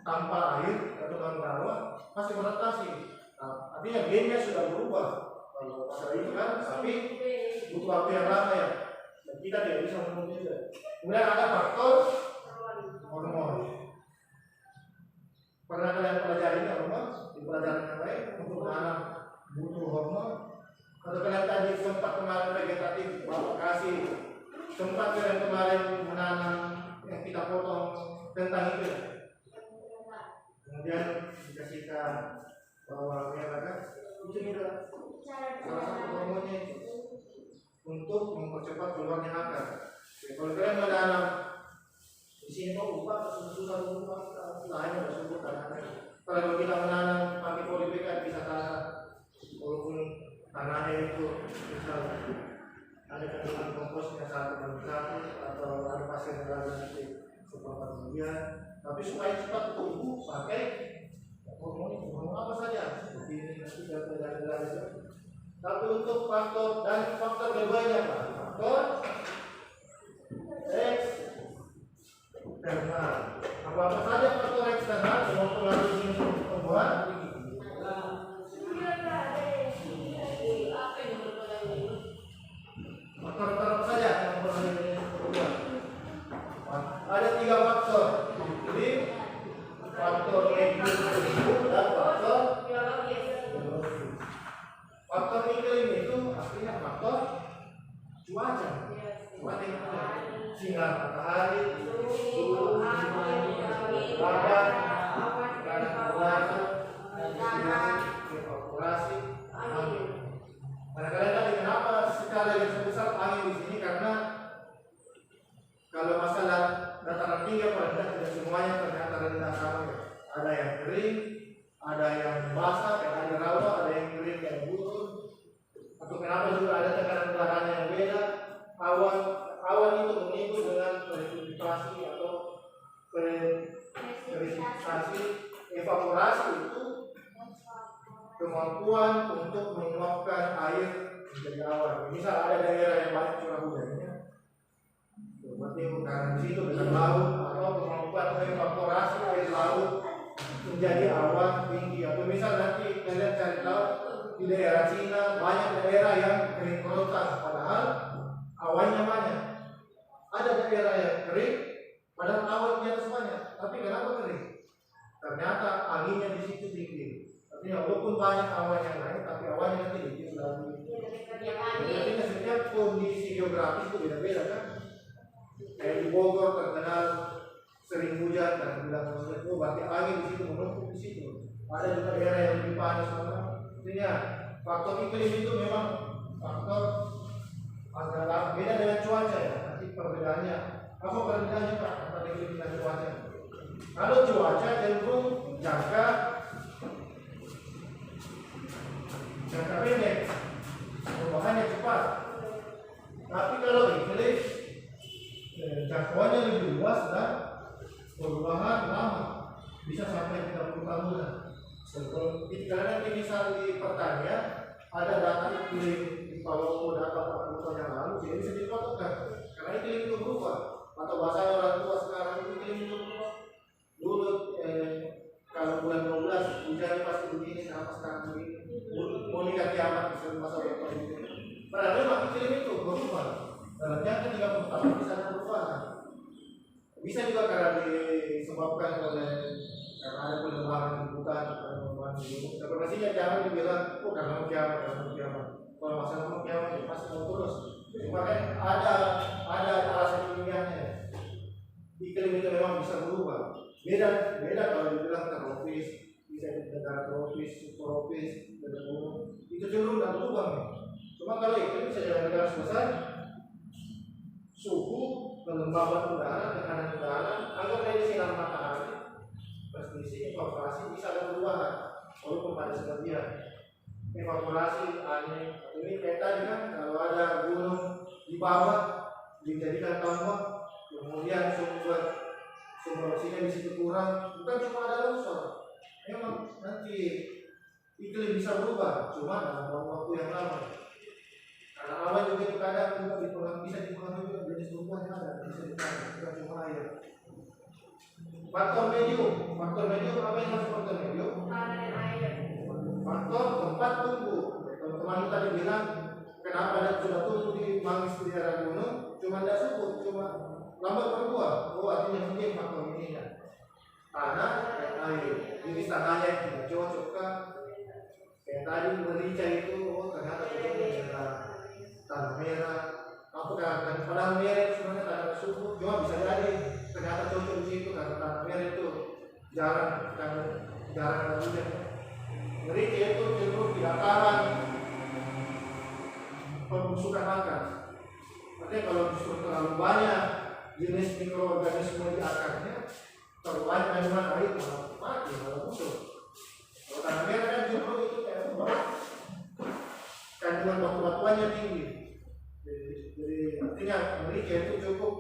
tanpa air atau rawa pasti beradaptasi. Nah, artinya gennya sudah berubah. Kalau pasal itu kan, tapi butuh waktu yang lama ya. Dan kita tidak bisa menunggu juga. Kemudian ada faktor hormon. Pernah kalian pelajari hormon di pelajaran yang lain untuk menanam butuh hormon? Atau kalian tadi sempat kemarin vegetatif, bapak kasih sempat kalian kemarin menanam yang kita potong tentang itu. Kemudian dikasihkan bahwa kan itu juga salah satu hormonnya itu untuk mempercepat keluarnya akar. Ya, kalau kalian menanam di sini kok lupa susah lupa lain ada sumber tanahnya. Kalau kita menanam pakai polybag bisa tanah walaupun tanahnya itu misal ada kandungan komposnya 1/1 atau ada pasir yang nanti seperempat bagian, tapi supaya cepat tumbuh pakai hormon apa saja seperti ini nanti dari itu. Tapi untuk faktor dan faktor berbeda pak, faktor eksternal. Apa saja faktor eksternal yang mempengaruhi tumbuhan? Faktor apa saja yang mempengaruhi tumbuhan? Ada 3 faktor. Jadi faktor iklim dan faktor biologis. Faktor iklim itu artinya faktor cuaca. Cuaca sinar matahari, suhu, badan, evaporasi, angin. Kadang-kadang tadi kenapa skala yang sebesar angin di sini karena kalau masalah dataran tinggi pada tidak semuanya ternyata rendah sama. Ada yang kering, ada yang basah, ada rawa, ada yang kering yang gurun. Atau kenapa juga ada tekanan udara yang beda. Awan itu mengikut dengan presipitasasi atau presipitasasi. Evaporasi itu kemampuan untuk menguapkan air menjadi awan. Misal ada daerah yang banyak curah hujannya, berarti karena di situ dengan laut atau kemampuan evaporasi air laut menjadi awan tinggi. Atau misal nanti kalian cari tahu di daerah Cina banyak daerah yang kering kerontang, padahal awannya banyak. Ada daerah yang kering, padahal awan di atas banyak. Tapi kenapa kering? Ternyata anginnya di situ tinggi. Artinya walaupun banyak awan yang lain, tapi awannya nanti dikit lagi. Artinya setiap kondisi geografis itu beda-beda kan. Kayak di Bogor terkenal sering hujan dan bilang oh berarti angin di situ menumpuk di situ. Ada juga daerah yang lebih panas mana. Artinya faktor iklim itu memang faktor antara beda dengan cuaca ya. Nanti perbedaannya apa perbedaannya pak antara iklim dan cuaca? Kalau cuaca cenderung jangka pendek, perubahannya cepat. Tapi kalau iklim jangkauannya lebih luas dan perubahan lama, bisa sampai 30 tahunan. Karena nanti misal di pertanian ada data iklim di kalau mau datang 40 tahun yang lalu, dia bisa dipotongkan karena iklim itu berubah. Atau bahasa orang tua sekarang itu iklim itu berubah. Dulu kalau bulan 12 hujan pasti begini, sama sekarang begini. Mau nikah kiamat misalnya masa waktu itu. Padahal memang iklim itu berubah. Dalam jangka 30 tahun bisa ada perubahan. Bisa juga karena disebabkan oleh karena ada penebangan di hutan, ada penebangan di gunung. Tapi pastinya jangan dibilang, oh karena mau kiamat, karena mau kiamat. Kalau masalah mau kiamat, ya pasti mau terus. Makanya ada alasan ilmiahnya. Iklim itu memang bisa berubah. Beda kalau dibilang tropis, bisa di negara tropis, subtropis, dan gunung. Itu cenderung tidak berubah. Cuma kalau iklim bisa jadi negara sebesar suhu, kelembaban udara, tekanan udara, anggap dari sinar matahari, transmisi, evaporasi bisa ada perubahan, walaupun pada sebagian. Evaporasi, angin, ini kayak tadi kan, kalau ada gunung di bawah dijadikan tambak, kemudian sumber oksigen di situ kurang, bukan cuma ada longsor, memang nanti iklim bisa berubah, cuma dalam waktu yang lama. Karena awan juga itu kadang juga bisa dipengaruhi juga jenis tumbuhan yang ada, bisa dipengaruhi, bukan cuma air. Faktor medium apa yang masuk faktor medium? Tanah dan air. Faktor tempat tumbuh. Kalau teman tadi bilang kenapa ada sudah tumbuh di manggis di daerah gunung, cuma tidak subur, cuma lambat berbuah. Oh artinya mungkin faktor ini ya. Tanah dan air. Jenis tanahnya yang tidak cocok kan? Kayak tadi merica itu, oh ternyata cocoknya tanah merah. Apa kan? Padahal merah itu sebenarnya tanah subur, cuma bisa jadi ternyata cocok di situ karena tanah merah itu jarang ada hujan. Merica itu cenderung tidak tahan pembusukan akar. Artinya kalau justru terlalu banyak jenis mikroorganisme di akarnya, terlalu banyak kandungan air malah mati, malah busuk. Kalau tanah merah kan justru itu kayak kandungan batu-batuannya tinggi. Jadi artinya merica itu cukup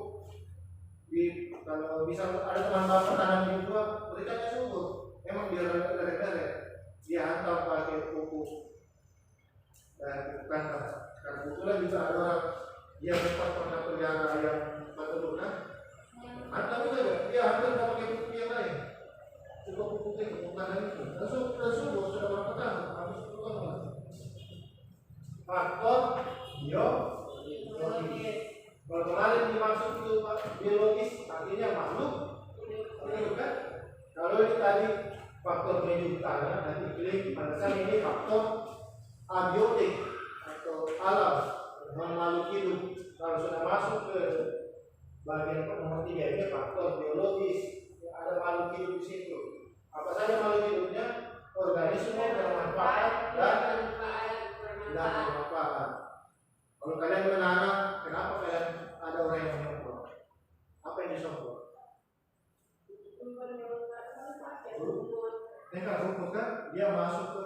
kalau bisa ada teman bapak tanam di dua, mericanya subur. Memang dia deret-deret, dia hantam pakai pupuk dan kantor. Karena kebetulan juga ada orang dia memang pernah pelihara ayam patelunan, hantam saja, dia hantam pakai pupuk yang lain. Cukup pupuknya pupuk tanah itu. Dan subur sudah berapa tahun? Habis 10 tahun. Faktor biologis. Kalau kemarin dimaksud itu biologis artinya makhluk, ini kan? Kalau ini tadi faktor medium tanah, nanti iklim, pada saat ini faktor abiotik atau alam, makhluk hidup. Kalau sudah masuk ke bagian nomor 3 ini faktor biologis, ada makhluk hidup di situ. Apa saja makhluk hidupnya? Organisme bermanfaat dan tidak bermanfaat. Kalau kalian menanam, kenapa kalian ada orang yang menyemprot? Apa yang disemprot? Ini kan rumput kan, dia masuk ke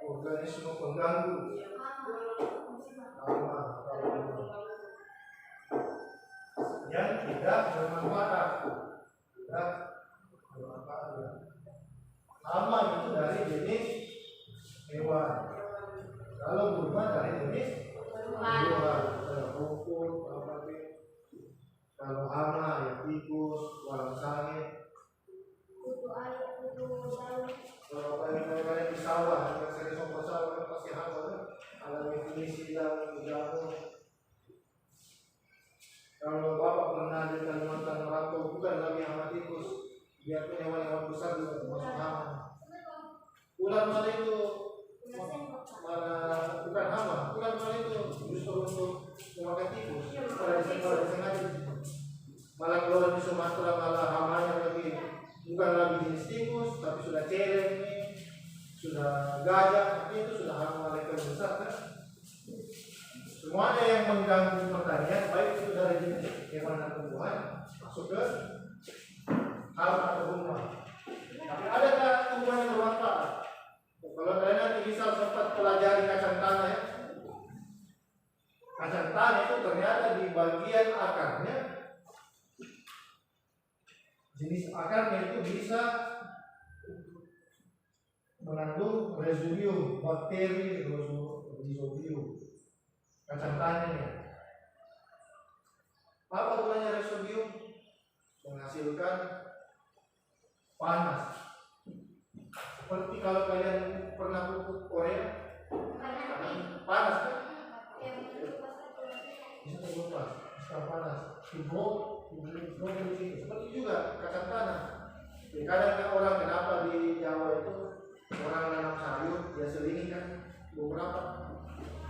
organisme pengganggu. Yang tidak bermanfaat. Hama itu dari jenis hewan. Kalau berubah dari jenis buah, rumput, kalau hama ya tikus, walang sangit. Kalau kalian di sawah, yang sering sopo sawah kan pasti hama kan. Ada definisi dalam jamu. Kalau bapak pernah di Kalimantan merantau, bukan lagi hama tikus, dia punya hewan-hewan besar juga termasuk hama. Ular mana itu? Mana bukan hama, bukan mana itu justru untuk memakan tikus. Pada disengaja. Malah kalau di Sumatera malah hamanya lagi bukan lagi jenis tikus, tapi sudah celeng ini, sudah gajah, itu sudah hama mereka besar kan. Semuanya yang mengganggu pertanian, baik itu dari jenis hewan dan tumbuhan, masuk ke hama atau rumah. Tapi adakah tumbuhan yang bermanfaat? Kalau kalian nanti misal sempat pelajari kacang tanah ya, kacang tanah itu ternyata di bagian akarnya, jenis akarnya itu bisa mengandung residuum bakteri rhizobium. kacang tanah nih. Apa gunanya resodium? Menghasilkan panas. Seperti kalau kalian pernah pupuk Korea, panas kan? Bisa terlupas, bisa panas. Hidro di situ. Seperti juga kacang tanah. Kadang orang kenapa di Jawa itu orang nanam sayur dia selingi kan beberapa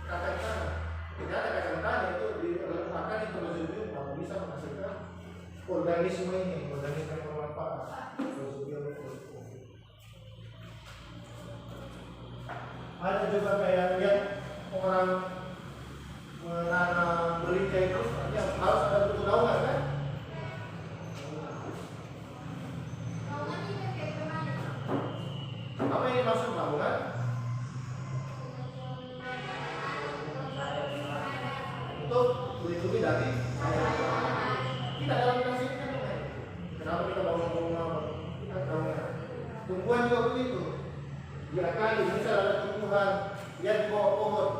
kacang tanah. Ternyata kacang tanah itu diletakkan itu resodium kalau bisa menghasilkan organisme ini, organisme yang bermanfaat. Resodium itu. Ada juga kayak lihat orang menanam merica itu yang harus ada bentuk daungan kan? Apa yang dimaksud daungan? Untuk melindungi dari kita dalam kasihkan. Kenapa kita bangun rumah? Kita daungan. Tumbuhan juga begitu. Biarkan bisa ada tumbuhan dia di bawah pohon.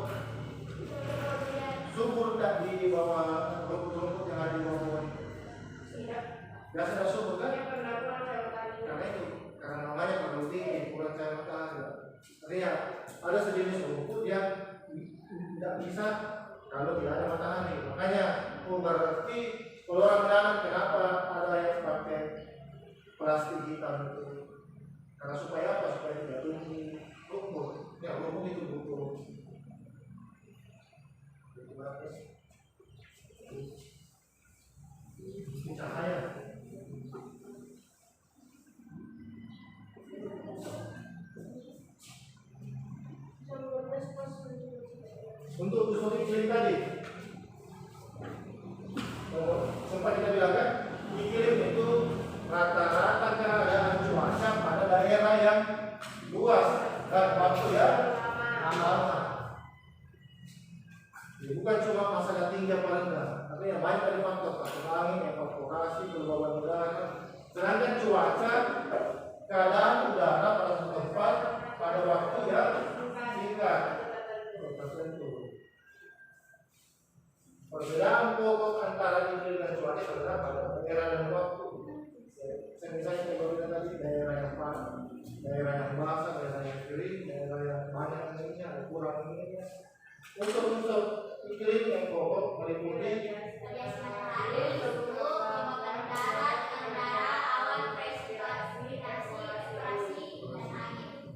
Subur tak di bawah rumput-rumput yang ada di bawah pohon. Biasa ada subur kan? Karena itu, karena namanya terlalu tinggi, kurang cahaya matahari. Artinya ada sejenis rumput yang tidak bisa kalau tidak ada matahari. Makanya berarti kalau orang menanam kenapa ada yang pakai plastik hitam itu? Karena supaya apa? Supaya tidak tumbuh rumput. Ya rumput itu butuh cahaya. Untuk usul iklim tadi, sempat kita bilang kan, iklim itu rata-rata keadaan cuaca pada daerah yang luas dan waktu yang lama. Jadi bukan cuma masalah tinggi apa rendah, tapi yang banyak dari faktor angin, evaporasi, kelembaban udara. Sedangkan cuaca, keadaan udara pada suatu tempat pada waktu yang singkat. Perbedaan pokok antara iklim dan cuaca adalah pada daerah dan waktu. Misalnya perbedaan tadi daerah yang panas, daerah yang basah, daerah yang kering, daerah yang banyak anginnya, ada kurang anginnya. Unsur-unsur iklim yang pokok meliputi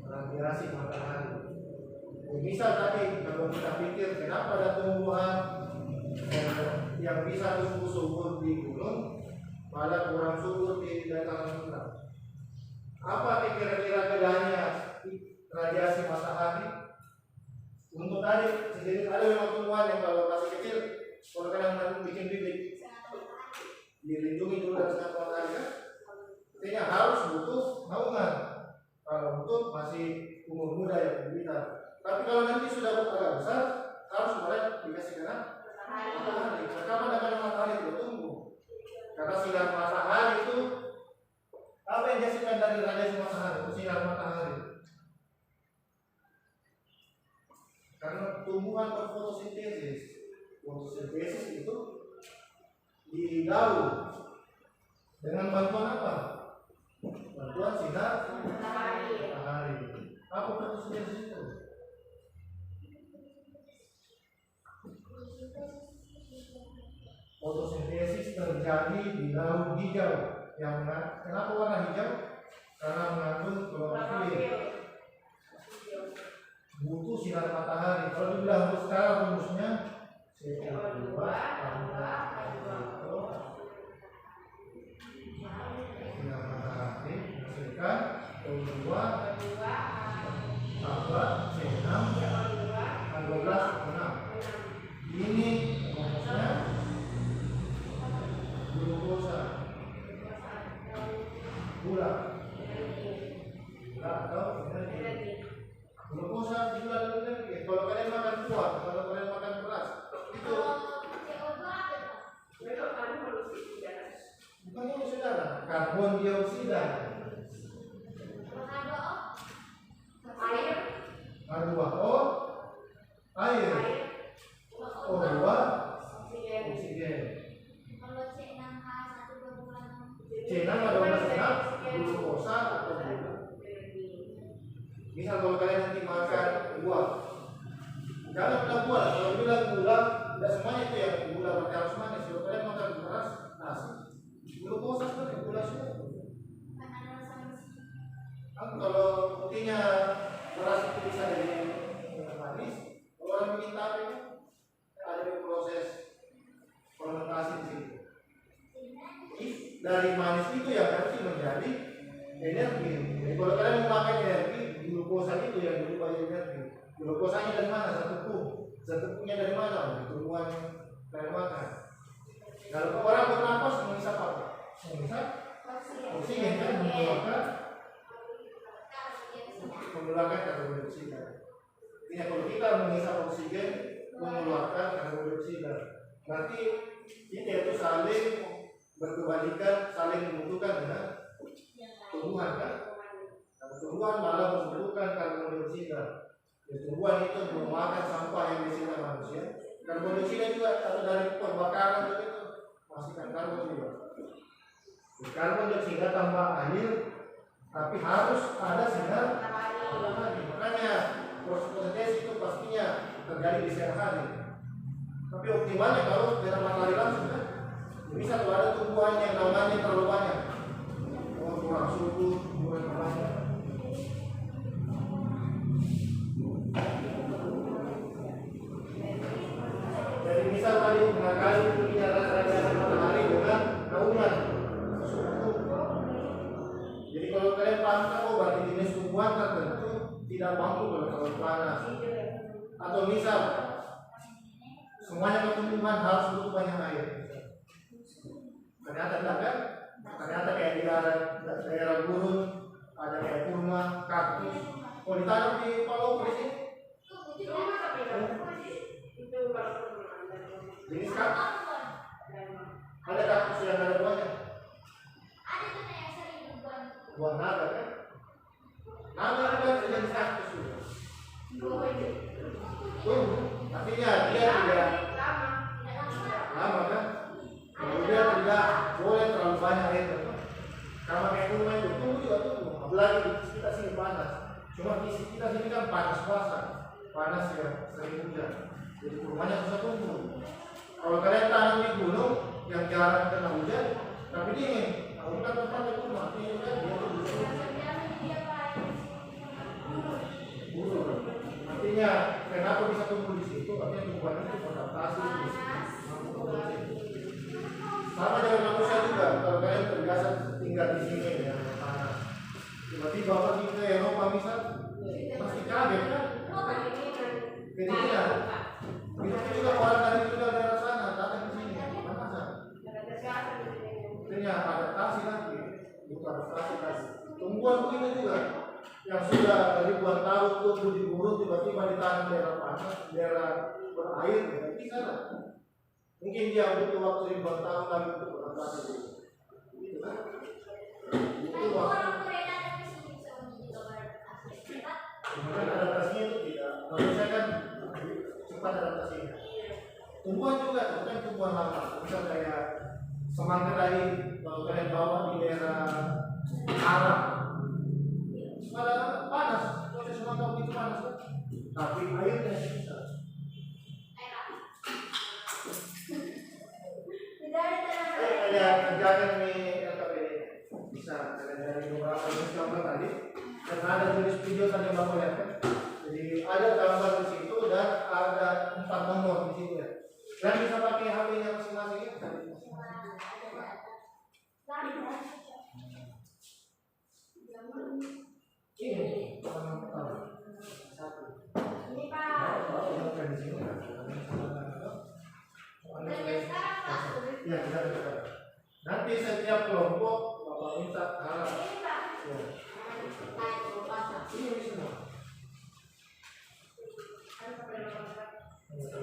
radiasi matahari. Bisa tadi kalau kita pikir kenapa ada tumbuhan yang bisa tumbuh subur di gunung malah kurang subur di dataran rendah. Apa kira-kira bedanya radiasi matahari? Untuk tadi sejenis ada memang tumbuhan yang kalau masih kecil kalau kadang bikin bibit dilindungi dulu dari sinar matahari kan? Artinya harus butuh naungan. Kalau untuk masih umur muda ya bibitan. Tapi kalau nanti sudah agak besar harus mulai dikasih matahari. Karena dengan matahari itu tumbuh. Karena sinar matahari itu apa yang dihasilkan dari radiasi matahari? Itu sinar matahari. Karena tumbuhan berfotosintesis. Fotosintesis itu di daun dengan bantuan apa? Bantuan sinar matahari. Apa fotosintesis itu? Fotosintesis terjadi di daun hijau yang kenapa warna hijau? Karena mengandung klorofil. Butuh sinar matahari. Kalau dibilang sekarang rumusnya CO2 tambah sinar matahari menghasilkan O2 tambah C6 12,6. Ini rumusnya glukosa, gula atau energi. Glukosa juga energi. Kalau kalian makan kuah, kalau kalian makan beras, itu bukan polusi udara, karbon dioksida. H2O, air. O2 C6 glukosa atau gula. Misal kalau kalian nanti makan buah, jangan bilang buah. Kalau bilang gula, tidak semuanya itu yang gula berarti harus manis. Kalau kalian makan beras, nasi, glukosa sebenarnya gula semua. Kalau buktinya beras itu bisa jadi manis, kalau orang bikin tape ada proses fermentasi di sini. Dari manis itu yang nanti menjadi energi. Jadi kalau kalian mau makan energi, glukosa itu yang berubah jadi energi. Glukosanya dari mana? Tepungnya dari mana? Tumbuhan kalian makan. Kalau orang bernapas menghisap apa? Menghisap oksigen kan, mengeluarkan karbon dioksida. Jadi kalau kita menghisap oksigen, mengeluarkan karbon dioksida. Berarti ini itu saling berkebalikan, saling membutuhkan dengan tumbuhan kan? Nah, tumbuhan malah membutuhkan karbon dioksida. Tumbuhan itu memakan sampah yang dihasilkan manusia. Karbon dioksida juga atau dari pembakaran begitu menghasilkan karbon juga. Karbon dioksida tambah air, tapi harus ada sinar matahari. Makanya fotosintesa itu pastinya terjadi di siang hari. Tapi optimalnya kalau sinar matahari langsung kan. Bisa kalau ada tumbuhan yang naungannya terlalu banyak, kurang subur, kurang banyak. Jadi misal tadi mengakali sinar matahari dengan naungan suhu. Jadi kalau kalian paham, oh berarti jenis tumbuhan tertentu tidak mampu kalau terlalu panas. Atau misal semuanya tumbuhan harus butuh banyak air. Ternyata tidak kan? Ternyata kayak di daerah gurun ada kayak kurma, kaktus. Kalau ditanam di Palopo di sini, jenis kaktus. Ada kaktus yang ada buahnya. Buah naga kan? Naga kan jenis kaktus juga. Artinya dia tidak lama kan? Kemudian tidak boleh terlalu banyak air. Karena kayak kurma itu tumbuh juga tumbuh. Apalagi di kita sini panas. Cuma di kita sini kan panas basah, panas ya sering hujan. Jadi kurmanya bisa tumbuh. Kalau kalian tanam di gunung yang jarang kena hujan, tapi dingin, kalau bukan tempatnya kurma, ini kan dia tumbuh. Artinya kenapa bisa tumbuh di situ? Artinya tumbuhan itu beradaptasi. Sama dengan manusia juga, kalau kalian terbiasa tinggal di sini ya panas, tiba-tiba pergi ke Eropa misal, pasti kaget kan? Kedinginan. Itu juga orang dari daerah sana datang ke sini, panasan. Artinya adaptasi lagi, bukan adaptasi lagi. Tumbuhan begitu juga, yang sudah ribuan tahun tumbuh di gurun tiba-tiba ditanam daerah panas, daerah berair, ya bisa lah. Mungkin dia butuh waktu ribuan tahun lagi untuk beradaptasi. Gitu kan? Itu waktu. Kemudian adaptasinya itu tidak. Manusia kan cepat adaptasinya. Tumbuhan juga, bukan tumbuhan lama. Misal kayak semangka tadi, kalau kalian bawa di daerah Arab, ada panas. Proses semangka begitu panas kan? Tapi airnya bisa. Ada kerjaan nih LKPD bisa dari beberapa jenis gambar tadi dan ada jenis video tadi yang bapak lihat kan. Jadi ada gambar di situ dan ada 4 nomor di situ ya. Dan bisa pakai HP-nya masing-masing ya. Ini satu. Ini Pak. Ya, kita nanti setiap kelompok bapak minta harap. Ya. Ini semua.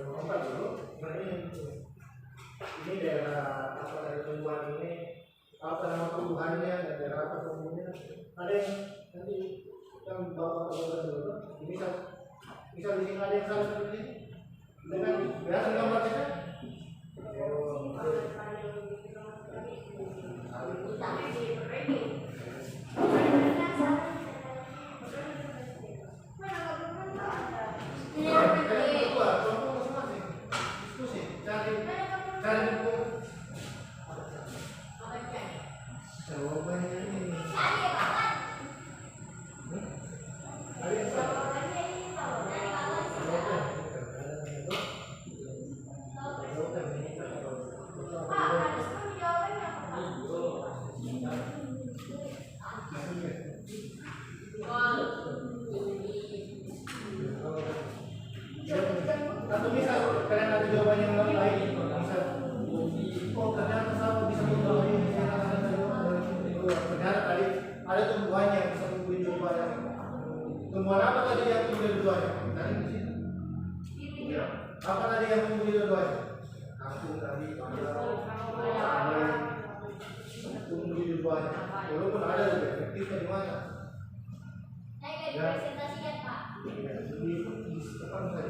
Lompat dulu. Nah ini daerah apa dari tumbuhan ini, apa nama tumbuhannya dan daerah apa tumbuhnya. Ada yang nanti kita bawa dulu. Ini bisa di sini ada yang salah seperti ini. Dengan biasa gambarnya kan? Kita Tumbuhan apa tadi yang tumbuh dua-duanya? Tadi di sini. Iya. Apa tadi yang tumbuh dua-duanya? Kangkung tadi, cabai, tumbuh dua-duanya. Walaupun ada lebih efektifnya di mana? Saya nggak dipresentasikan Pak. Iya, di depan saja.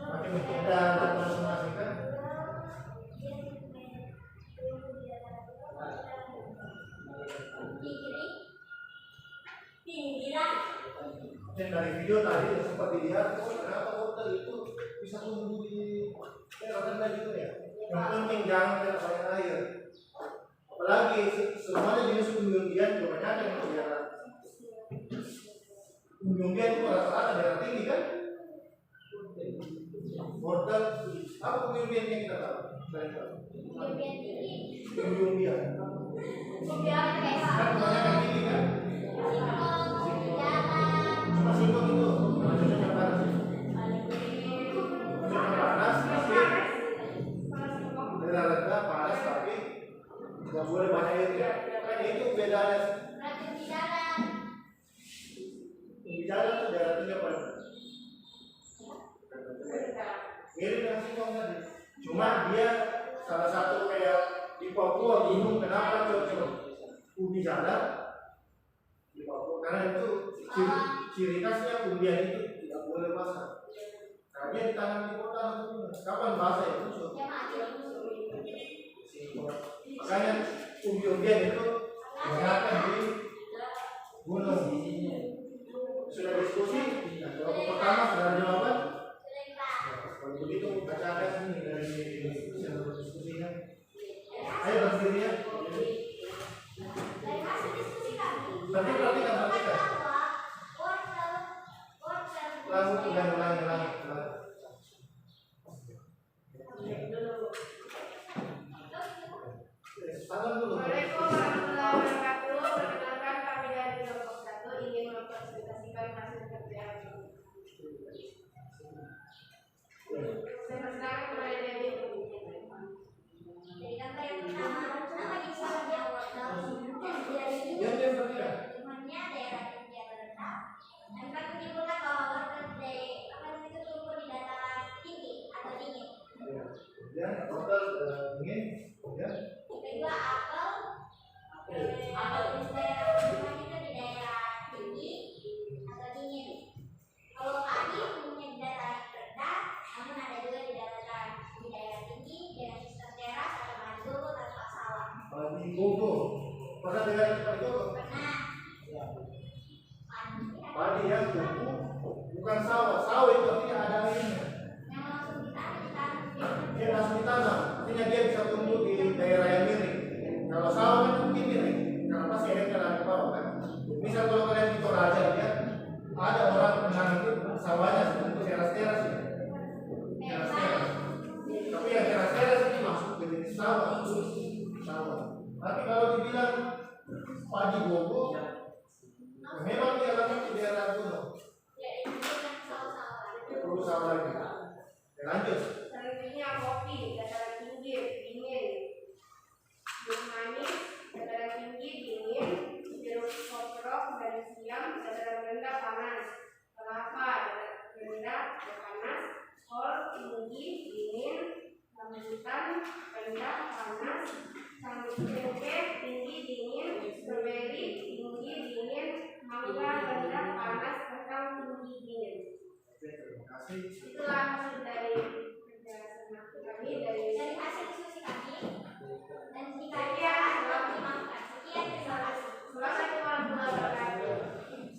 Pakai metode transformasi kan? Di kiri, pinggiran. Dan dari video tadi sempat dilihat, oh kenapa wortel itu bisa tumbuh di daerah rendah gitu ya? Yang penting jangan kena banyak air. Apalagi semuanya jenis umbi-umbian kebanyakan yang di daerah. Umbi-umbian itu rata-rata daerah tinggi kan? Wortel, apa umbi-umbian yang kita tahu? Pinggiran tinggi. Umbi-umbian. Pinggiran kayak Kan kebanyakan tinggi kan? singkong, jalan. Cuma singkong itu, cuma cocoknya panas. Cocoknya panas, tapi daerah rendah panas tapi nggak boleh banyak air ya. Kan itu bedanya. Racun di jalan. Di jalan tuh daerah tinggi paling mirip dengan singkong tadi. Cuma dia salah satu kayak di Papua gunung, kenapa cocok ubi jalan di Papua? Karena itu ciri khasnya umbian itu tidak boleh basah. Karena dia ditanam di kota atau kapan basah itu cocok. Ya mati. Makanya umbi-umbian itu kebanyakan di gunung. Sudah diskusi, nah, jawaban pertama sudah ada jawaban. Kalau begitu bacakan ini dari diskusinya. Ayo berdiri ya. Dari hasil diskusi kami. Perhatikan. Wortel. Ulang. Tangan dulu. Waalaikumsalam warahmatullahi wabarakatuh. Perkenalkan kami dari kelompok 1 ingin mempresentasikan hasil kerja kami. Saya persilakan kepada Dewi. Jadi gambar yang pertama, kenapa disebutnya wortel? Dari Yang perhatikan. temannya daerah tinggi atau rendah. Dan kami menyebutkan bahwa wortel itu tumbuh di dataran tinggi atau dingin. Ya, total ingin. Ya. Kedua apel di daerah pegunungan itu di daerah tinggi atau dingin. Kalau padi tumbuhnya di dataran rendah, namun ada juga di daerah tinggi dengan sistem teras atau mangrove tanpa sawah. Padi gogo. Pernah dengar padi gogo? Pernah. Padi yang tumbuh bukan sawah. Sawah itu artinya ada airnya. Yang langsung ditanam. Dia langsung ditanam. Artinya dia bisa tumbuh di daerah yang miring. Kalau sawah kan mungkin miring, karena pasti airnya dari bawah kan. Misal kalau kalian di Toraja ya, ada orang menanam itu sawahnya untuk teras-teras ya. Teras-teras. Tapi yang teras-teras ini masuk ke jenis sawah. Tapi kalau dibilang padi gogo, memang dia alami di daerah gunung. Ya, itu bukan sawah-sawah. Dia perlu sawah lagi. Ya, lanjut. Selanjutnya kopi, dataran tinggi, dingin. Jeruk manis, dataran tinggi, dingin. Jeruk koprok dan siam, dataran rendah, panas. Kelapa, dataran rendah, panas. Kol, tinggi, dingin. Rambutan, rendah, panas. Cengkeh, tinggi, dingin. Stroberi, tinggi, dingin. Mangga, rendah, panas. Kentang, tinggi, dingin. Oke, terima kasih. Itulah hasil dari kerja kami dari Dari hasil diskusi kami dan jika ada optimalkan. Sekian, terima kasih. Assalamualaikum warahmatullahi wabarakatuh.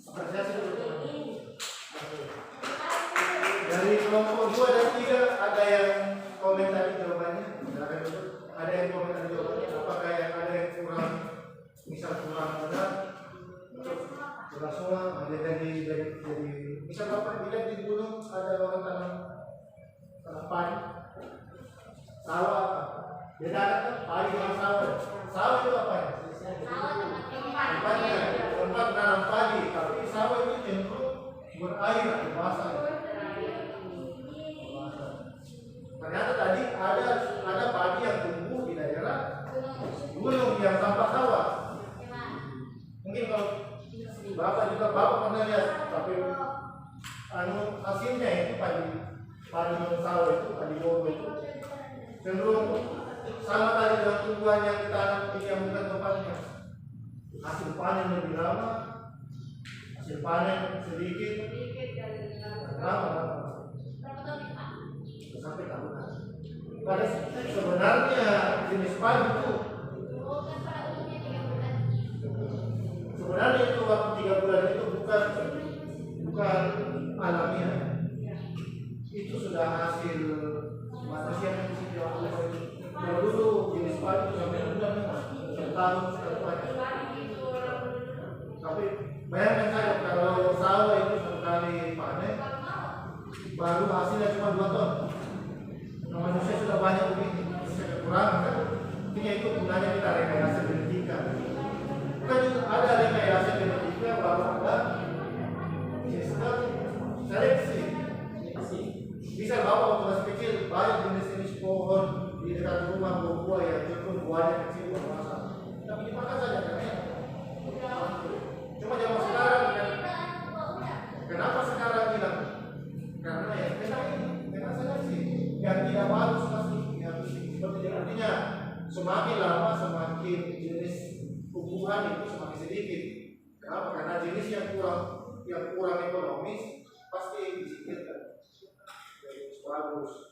Saya dulu. Dari kelompok 2 dan 3 ada yang komentari jawabannya? Silakan dulu. Ada yang komentari jawabannya? Apakah yang ada yang kurang, misal kurang benar, kurang semua? Ada dari misal bapak bilang di gunung ada orang tanam padi, sawah, beda kan padi dengan sawah. Sawah itu apa ya? Sawah Tempatnya tempat menanam padi, tapi sawah itu cenderung berair atau basah. Ternyata tadi ada padi yang tumbuh di daerah gunung yang tanpa sawah. hasilnya itu padi sawah itu padi bobo itu cenderung sama tadi dengan tumbuhan yang ditanam di yang bukan tempatnya. Hasil panen lebih lama, hasil panen sedikit, lama sampai tahunan. Pada sebenarnya jenis padi itu sebenarnya itu waktu 3 bulan itu bukan alamiah. Itu sudah hasil manusia yang mesti dilakukan. Kalau dulu jenis padi itu sampai bulan setahun setelahnya. Tapi bayangkan saja kalau sawah itu sekali panen baru hasilnya cuma 2 ton. Nah, manusia sudah banyak begini, manusia kekurangan kan? Artinya itu gunanya kita rekayasa genetika. Bukan juga ada rekayasa genetika baru ada sistem seleksi. Bisa bawa waktu masih kecil banyak jenis-jenis pohon di dekat rumah buah yang cenderung buahnya kecil bermasalah. Tapi dimakan saja kan ya? Cuma zaman sekarang kan? Kenapa sekarang hilang? Karena ya kena seleksi yang tidak bagus pasti yang seperti artinya semakin lama semakin jenis tumbuhan itu semakin sedikit. Kenapa? Karena jenis yang kurang ekonomis pasti disingkirkan. Bagus.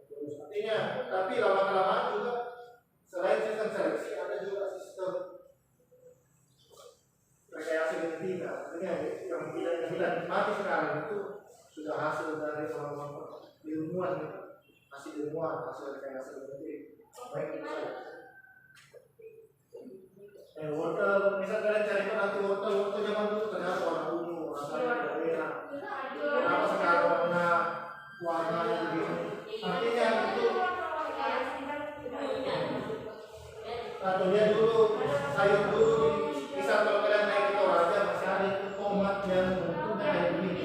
Terus artinya, tapi lama-kelamaan juga selain sistem seleksi ada juga sistem rekayasa genetika. Artinya yang kita nikmati sekarang itu sudah hasil dari orang-orang ilmuwan, hasil ilmuwan, hasil rekayasa genetik. Baik itu. Wortel, misal kalian cari nanti wortel zaman dulu ternyata warna ungu, rasanya tidak enak. Kenapa sekarang warnanya begini? Artinya itu atau dia dulu sayur dulu bisa kalau kalian naik ke Toraja masih ada itu tomat yang bentuknya kayak begini.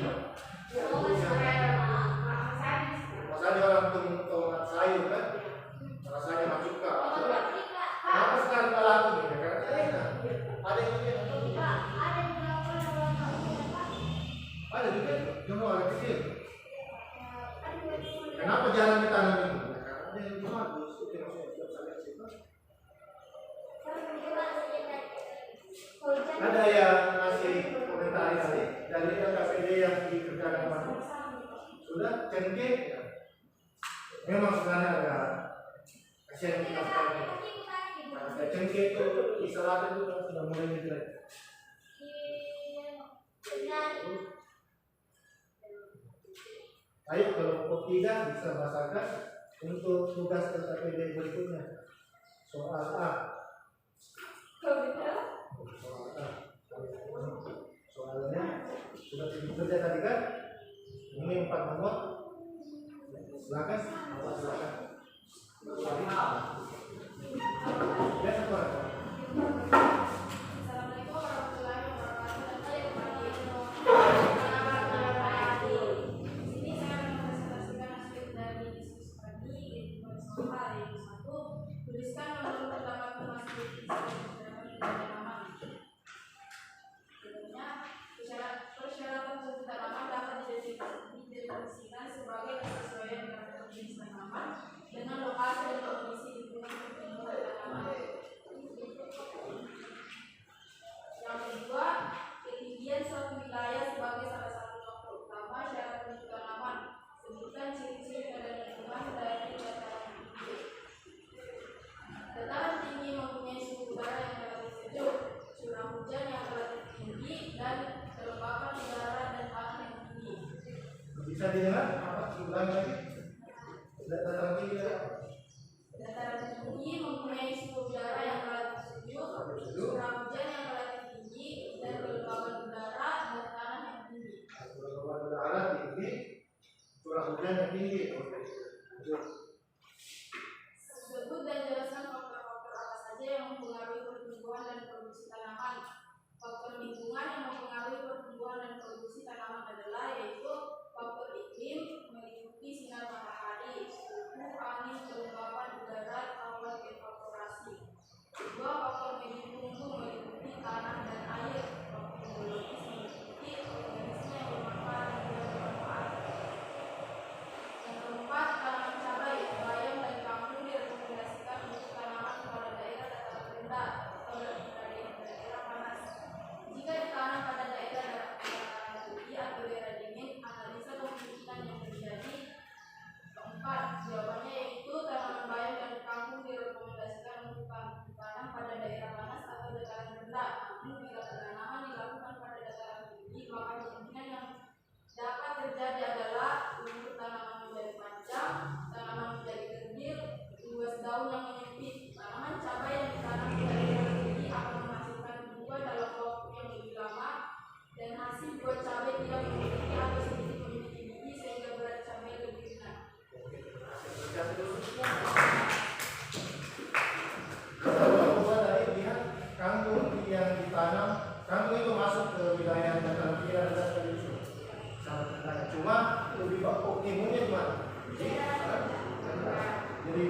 Masanya orang tomat sayur kan, rasanya masuk ke. Kenapa sekarang tak laku nih? Karena enak. Ada yang begini. Ada juga, cuma agak kecil. Kenapa jarang ditanam itu? Karena ada yang bagus, itu maksudnya tidak seleksi. Ada yang ngasih komentar tadi dari KPD yang dikerjakan Pak. Sudah cengkeh ya. Memang sebenarnya ada kasihan kita sekarang. Nah, cengkeh itu di selatan itu sudah mulai menjelek. Ayo kelompok 3 bisa bahasakan untuk tugas KPD berikutnya. Soal A. Soalnya sudah kerja tadi kan? Ini 4 nomor. Silakan. Ya, silakan. Assalamualaikum warahmatullahi wabarakatuh. Di sini saya akan mempresentasikan hasil dari diskusi pagi yaitu soal hari 1. Tuliskan menurut pendapat Mas Diki tanaman. Persyaratan untuk tanaman dapat didefinisikan sebagai kesesuaian dengan jenis tanaman dengan lokasi dan kondisi lingkungan pertumbuhan tanaman. Yang kedua, ketinggian suatu wilayah sebagai salah satu faktor utama syarat untuk tanaman. Sebutkan ciri-ciri pada lingkungan dari dataran tinggi. Dataran tinggi mempunyai suhu udara yang relatif sejuk, curah hujan yang relatif tinggi, dan kelembapan udara dan tanah yang tinggi. Bisa didengar? Apa? Ulang lagi. Dataran tinggi. Dataran tinggi mempunyai suhu udara yang relatif sejuk, curah hujan yang relatif tinggi, dan kelembapan udara dan tanah yang tinggi. Kelembapan udara tinggi, curah hujan yang tinggi. Sebut dan jelaskan faktor-faktor apa saja yang mempengaruhi pertumbuhan dan produksi tanaman. Faktor lingkungan yang mempengaruhi pertumbuhan dan produksi tanaman adalah yaitu faktor iklim meliputi sinar matahari, suhu, angin, kelembapan udara, awan evaporasi. Kedua, faktor medium tumbuh meliputi tanah dan air. Faktor biologis meliputi organisme yang bermanfaat dan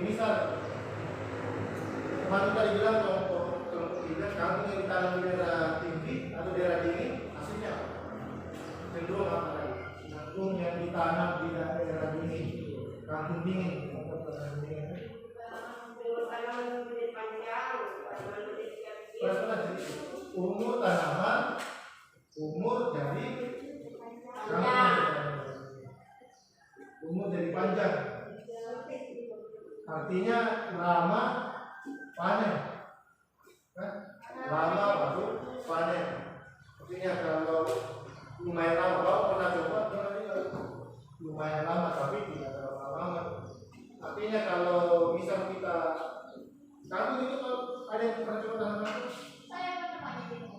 misal kemarin tadi bilang kalau tidak kangkung yang ditanam di daerah tinggi atau daerah dingin hasilnya cenderung apa lagi? Kangkung yang ditanam di daerah dingin, kangkung dingin. Umur tanaman, umur dari umur jadi panjang, artinya lama panen, kan? Lama baru panen. Artinya kalau lumayan lama, kalau pernah coba lumayan lama tapi tidak terlalu lama. Artinya kalau misal kita kangkung itu kalau ada yang pernah coba tanam kangkung,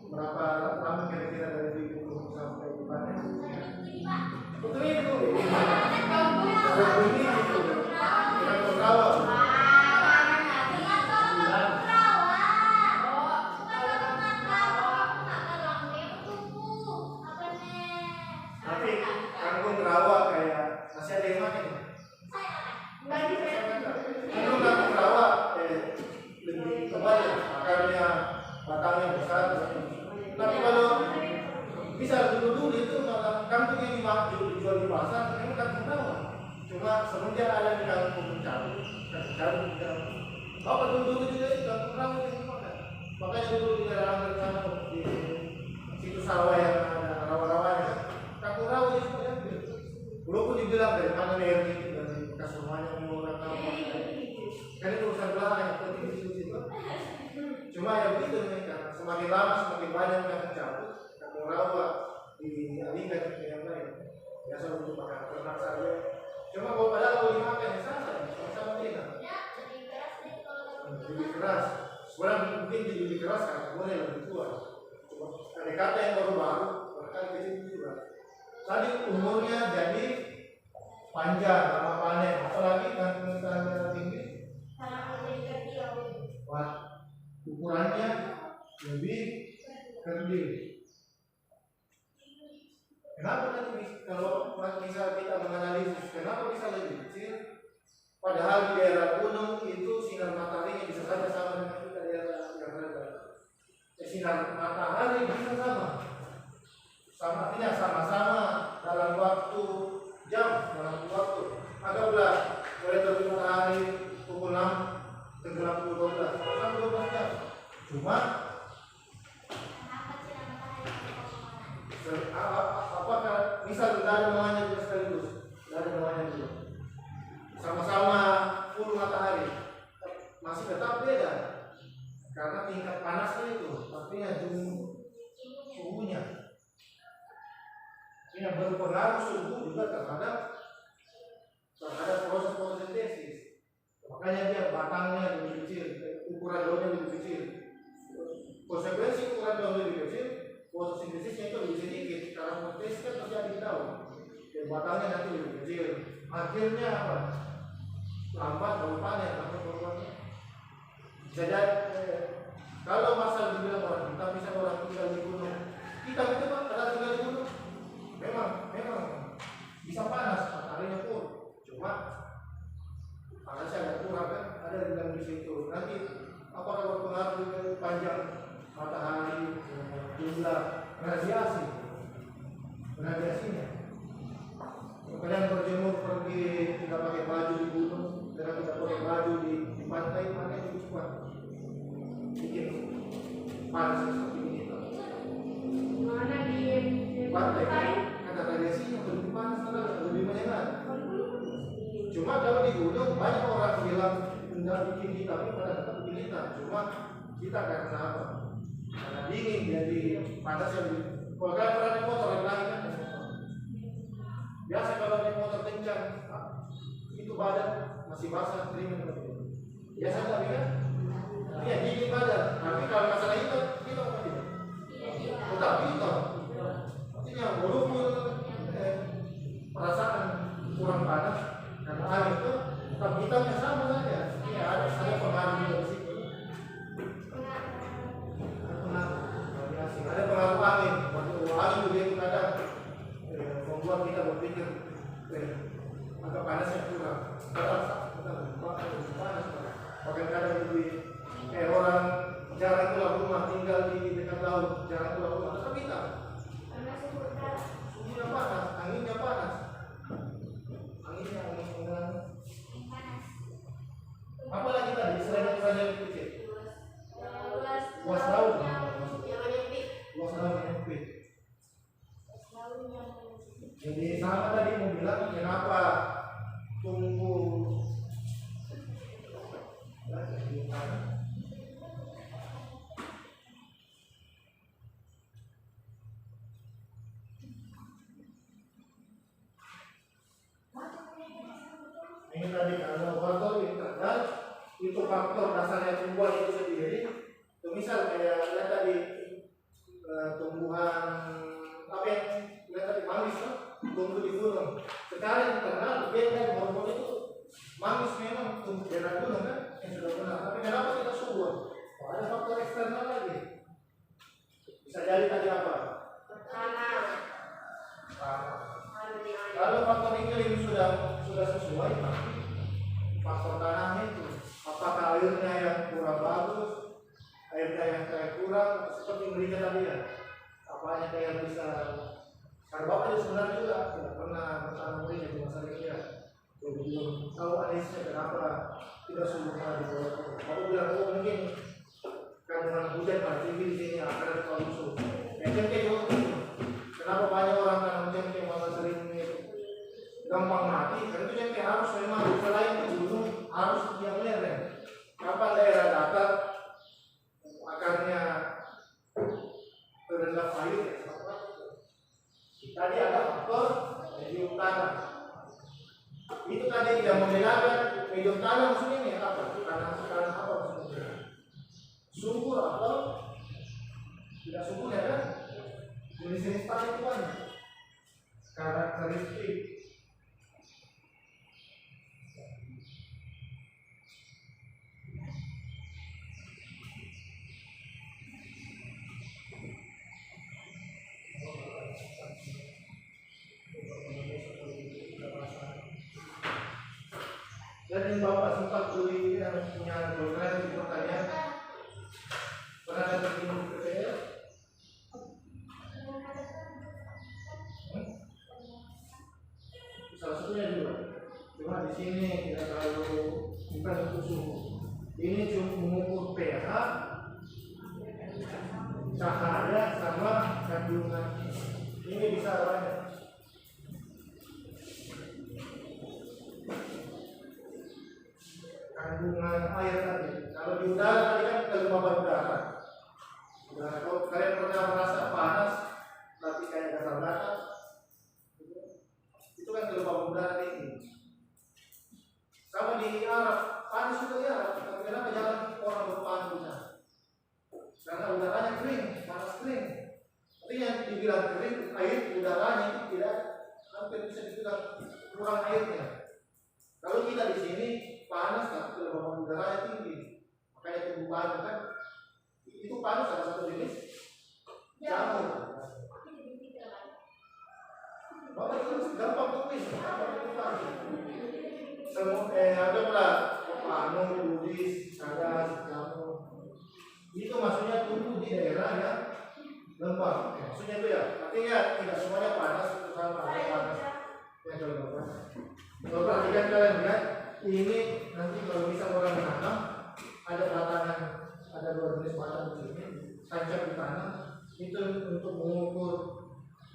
berapa lama kira-kira dari bibit sampai panen? Betul itu. Ini itu. Kangkung rawa. Tapi kangkung rawa kayak masih ada yang makan. Kangkung rawa lebih tebal ya, akarnya batangnya besar. Tapi kalau bisa dulu itu malah kangkung yang dijual di pasar memang kangkung rawa. Cuma semenjak ada di kangkung cabai, dulu juga itu kangkung rawa yang dimakan. Makanya dulu di daerah sana di situ sawah yang ada rawa-rawanya, kangkung rawa itu ya. Walaupun dibilang dari mana leher itu dari bekas rumahnya orang apa, kan itu urusan belakang yang penting di situ. Cuma ya begitu mereka, semakin lama semakin banyak yang mencabut kangkung rawa dialihkan ke yang lain. Biasa untuk makan ternak saja. Cuma kalau dimakan ya sama tidak. Lebih keras. Sebenarnya mungkin jadi lebih keras karena boleh lebih tua. Cuma kata yang baru-baru, bahkan kecil juga. Tadi umurnya jadi panjang, lama panen. Apalagi kangkung tinggi. Wah, ukurannya lebih kerdil. Kenapa nanti kalau misal kita menganalisis kenapa bisa lebih kecil? Padahal di daerah gunung itu sinar mataharinya bisa saja sama dengan kita di daerah yang rendah. Sinar matahari bisa sama. Artinya sama-sama dalam waktu jam, dalam waktu. Anggaplah mulai terbit matahari pukul 6 tenggelam pukul 12 sampai 12 jam. Cuma apakah misal tidak ada namanya juga sekaligus, tidak ada namanya juga, sama-sama full matahari, masih tetap beda karena tingkat panasnya itu, artinya suhunya, ini berpengaruh suhu juga terhadap proses fotosintesis. Makanya dia batangnya lebih kecil, ukuran daunnya lebih kecil. Konsekuensi ukuran daun lebih kecil, fotosintesisnya itu lebih sedikit karena fotosintesis kan terjadi di daun. Batangnya nanti lebih kecil. Akhirnya apa? Lambat baru panen, bisa jadi kalau masalah dibilang orang kita bisa orang tinggal di gunung, kita itu kan ada tinggal di gunung, memang bisa panas, mataharinya pun, cuma panasnya agak kurang kan, ada di dalam di situ. Nanti apakah berpengaruh dengan panjang matahari, jumlah radiasinya. Kalian berjemur pergi tidak pakai baju di gunung, dan tidak pakai baju di pantai, mana itu cepat bikin panas seperti ini. Mana di Pantai ada radiasinya lebih panas, lebih menyengat. Cuma kalau di gunung banyak orang bilang tidak bikin kita, tapi pada tetap bikin kita. Cuma kita karena apa? Karena dingin jadi panas yang lebih. Kalau kalian pernah naik motor yang lain kan? Biasa kalau naik motor kencang, itu badan masih basah, kering gitu. Biasa tapi kan? Iya dingin badan. Tapi kalau masalah itu kita apa tidak? Tetap kita. Artinya walaupun perasaan kurang panas karena air itu, tetap hitamnya sama saja. Iya ada pengaruh dari situ. Ada pengaruh angin. Angin juga itu kadang membuat kita berpikir agak panas yang kurang. Kalau ini tadi kalau faktor internal itu faktor dasarnya tumbuhan itu sendiri. Itu misal kayak lihat tadi tumbuhan apa yang lihat tadi manis kan, tumbuh di gunung. Sekarang internal dia dan hormon itu manis memang tumbuh di gunung kan, yang sudah benar. Tapi kenapa kita subur? Oh, ada faktor eksternal lagi. Bisa jadi tadi apa? Kalau faktor iklim sudah sesuai, faktor tanah itu apakah airnya yang kurang bagus, airnya yang kayak kurang, seperti mereka tadi ya, apanya kayak bisa. Karena bapak itu sebenarnya juga tidak pernah bertanam mereka di masa ini ya. Belum tahu analisisnya kenapa tidak sempurna di bawah itu. Bapak bilang oh mungkin kandungan hujan pada tinggi di sini akan ada musuh. Cengkeh juga begitu. Kenapa banyak orang tanam cengkeh malah sering gampang mati? Karena itu cengkeh harus memang selain ke gunung harus yang lereng. Kapan daerah datar akarnya terendam air ya. Tadi ada faktor medium tanah. Itu tadi tidak membedakan medium tanah maksudnya ini apa? Tanah apa maksudnya? Subur atau tidak subur ya kan? Jenis-jenis tanah itu banyak. Karakteristik. Dan yang bapak sempat beli yang punya program di pertanyaan pernah ada bikin PPL? Salah satunya juga. Cuma di sini tidak terlalu bukan untuk suhu. Ini cuma mengukur pH, cahaya sama kandungan. Ini bisa banyak. Kandungan air tadi. Kalau di udara tadi kan kelembaban udara. Nah, kalau kalian pernah merasa panas, tapi kayak gatal gatal, itu kan kelembaban udara tinggi. Sama di Arab, panas juga di Arab. Tapi kenapa jarang orang berpanas di sana? Karena udaranya kering, panas kering. Tapi yang dibilang kering, air udaranya itu tidak hampir bisa dibilang kurang airnya. Kalau kita di sini panas tapi kelembaban udaranya tinggi, makanya tumbuhan kan itu panas salah satu jenis jamur. Bapak itu gampang tulis, semua ada pula panu, Buddhis, cadas, jamur. Itu maksudnya tumbuh di daerah yang lembab. Maksudnya itu ya, artinya tidak semuanya panas itu sama ada panas yang kelembaban. Kalau perhatikan kalian lihat. Ini nanti kalau bisa orang menanam ada batangan, ada dua jenis batang di sini, tancap di tanah. Itu untuk mengukur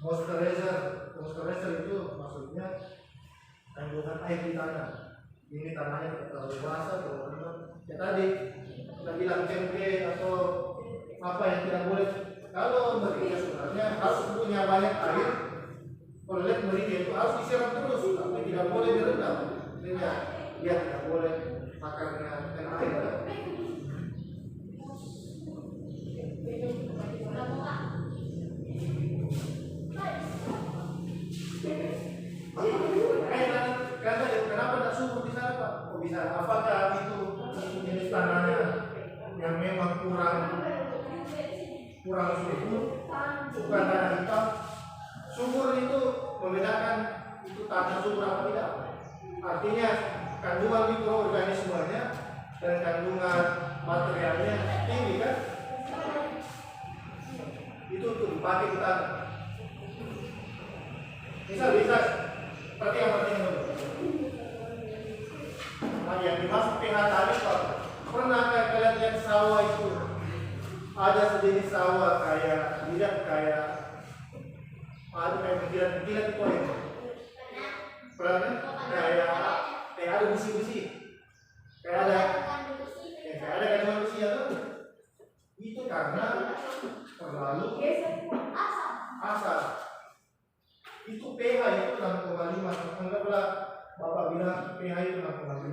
moisturizer. Moisturizer itu maksudnya kandungan air di tanah. Ini tanahnya tidak terlalu basah atau apa. Ya tadi kita bilang cengkeh atau apa yang tidak boleh. Kalau merica sebenarnya harus punya banyak air. Kalau lihat merica itu harus disiram terus, tapi tidak boleh direndam. Dia tidak boleh makannya kena air. Kenapa tidak subur di sana Pak? Kok bisa? Apakah itu jenis tanahnya yang memang kurang subur? Bukan tanah hitam. Subur itu membedakan itu tanah subur apa tidak. Artinya kandungan mikroorganismenya dan kandungan materialnya tinggi kan? Itu untuk dipakai di tanah. Bisa seperti yang penting dulu. Nah, yang dimaksud pH tadi Pak, pernah kalian lihat sawah itu ada sejenis sawah kayak tidak kayak ada kayak kilat itu ya. Pernah kayak ada besi-besi, kayak ada kandungan besi ya tuh. Itu karena terlalu asam. Itu pH itu 6,5. Anggaplah Bapak bilang pH itu 6,5.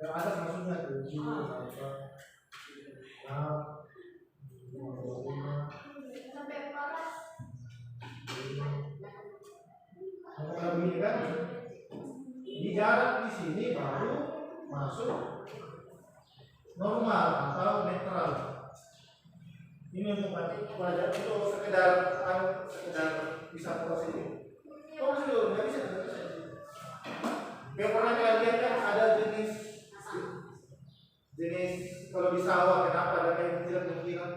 Yang atas maksudnya 7, apa? Nah, 5. Sampai 14. Kalau begini kan, di jarak di sini baru masuk normal atau netral. Ini untuk pelajar itu sekedar bisa prosedur. Prosedur nggak bisa. Yang pernah kalian lihat kan ada jenis kalau di sawah kenapa ada kayak kemungkinan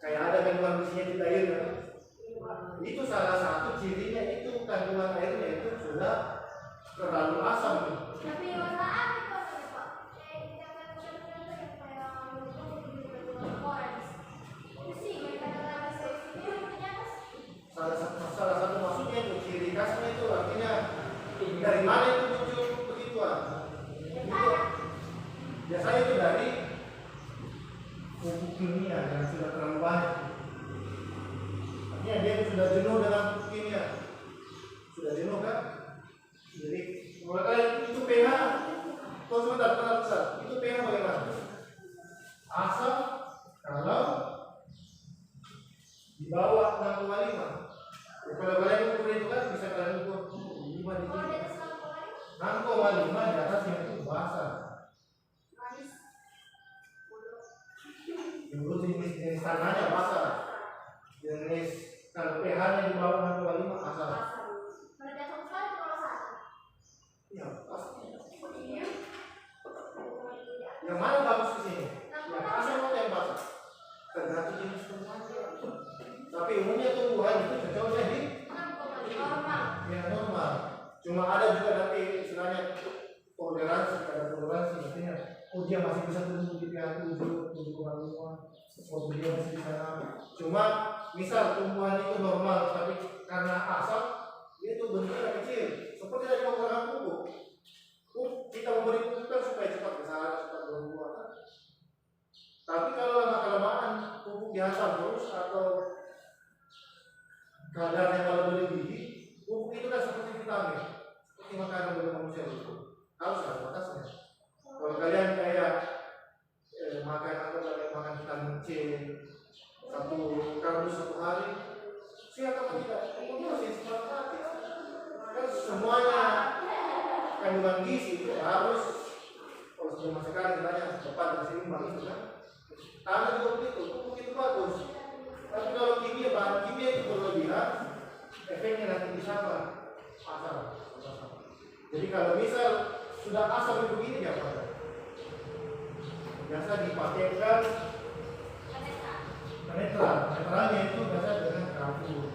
kayak ada kandungan besinya di air kan? Itu salah satu cirinya itu kandungan airnya itu sudah terlalu asam. Tapi warna apa itu warnanya, Pak? Kayak orange. Itu sih mereka ada sini ternyata Salah satu maksudnya itu ciri khasnya itu artinya dari mana itu muncul begituan. Itu biasanya itu dari pupuk kimia yang sudah terlalu banyak. Artinya dia sudah jenuh dengan pupuk kimia. Sudah jenuh kan? Jadi mulai itu pH. Tunggu sebentar. Itu pH bagaimana? Asam kalau di bawah 6,5. Kalau kalian ukur itu kan bisa kalian ukur 5 di kalau sini. di atas 6,5 6,5 di atasnya itu basah. manis. Dulu jenis tanahnya basah. Jenis kalau pH-nya di bawah 6,5 asam. Kalau di atas sekali kalau satu. Ya, pasti. Iya. Yang mana bagus di sini? Yang asam atau yang basah? Tergantung jenis tumbuhannya. Tapi umumnya tumbuhan itu cocoknya di Normal. yang normal. Cuma ada juga nanti istilahnya toleransi, ada toleransi artinya oh dia masih bisa tumbuh di pH 7, 7,5, oh dia masih bisa 6. Cuma misal tumbuhan itu normal tapi karena asam dia itu bentuknya kecil seperti dari penggunaan pupuk. Kita memberi pupuk kan supaya cepat besar, cepat berbuah kan? Tapi kalau lama-kelamaan pupuk dihantam terus atau kadarnya kalau berlebih, pupuk itu kan seperti vitamin, seperti makanan bagi manusia itu harus ada batasnya. Kalau kalian kayak makan atau kalian makan vitamin C satu kardus satu hari, siap atau tidak? Pupuknya masih gratis. Kan semuanya kandungan gizi itu harus kalau sebelum sekali banyak tepat dan seimbang itu kan. Tanah juga begitu, pupuk itu bagus. Tapi kalau kimia, bahan kimia itu berlebihan, efeknya nanti bisa apa? Asam. Jadi kalau misal sudah asam itu begini ya Pak. Biasa dipakaikan netral. Netralnya itu biasa dengan kapur.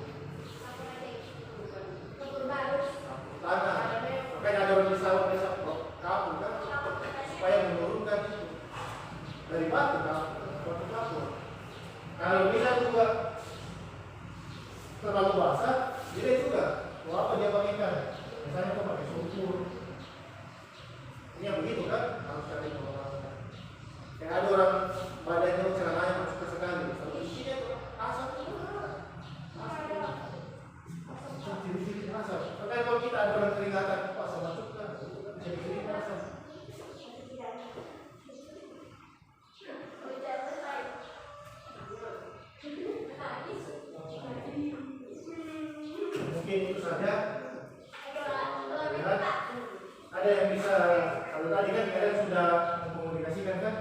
Kapur bagus. Tanah. Makanya ada orang di sawah biasa kapur kan, supaya menurunkan itu dari batu kapur. Kalau bisa juga terlalu basah, jadi juga mau apa dia pakaikan? Misalnya itu pakai sulfur. Ini yang begitu kan? Harus cari pengelolaan. Kayak ada orang badannya celananya masuk sekali, kalau isinya tuh asap itu ciri-ciri asap. Makanya kalau kita ada orang keringatan, pas masuk kan, ciri-ciri asap. Mungkin itu saja. Ada yang bisa, kalau tadi kan kalian sudah mengkomunikasikan kan?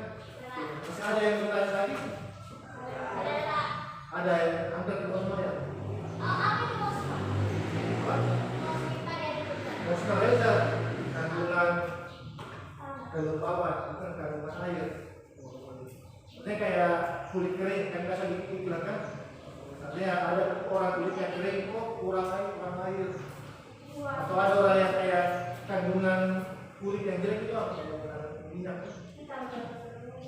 Masih ada yang bertanya lagi? Ada yang hampir ke semuanya. Moskalezer kandungan kelembaban, bukan kandungan air. Ini kayak kulit kering, kan biasa dibilang kan? Artinya ada orang kulitnya kering, kok kurang air. Atau ada orang yang kayak kandungan kulit yang jelek itu apa? Kandungan minyak.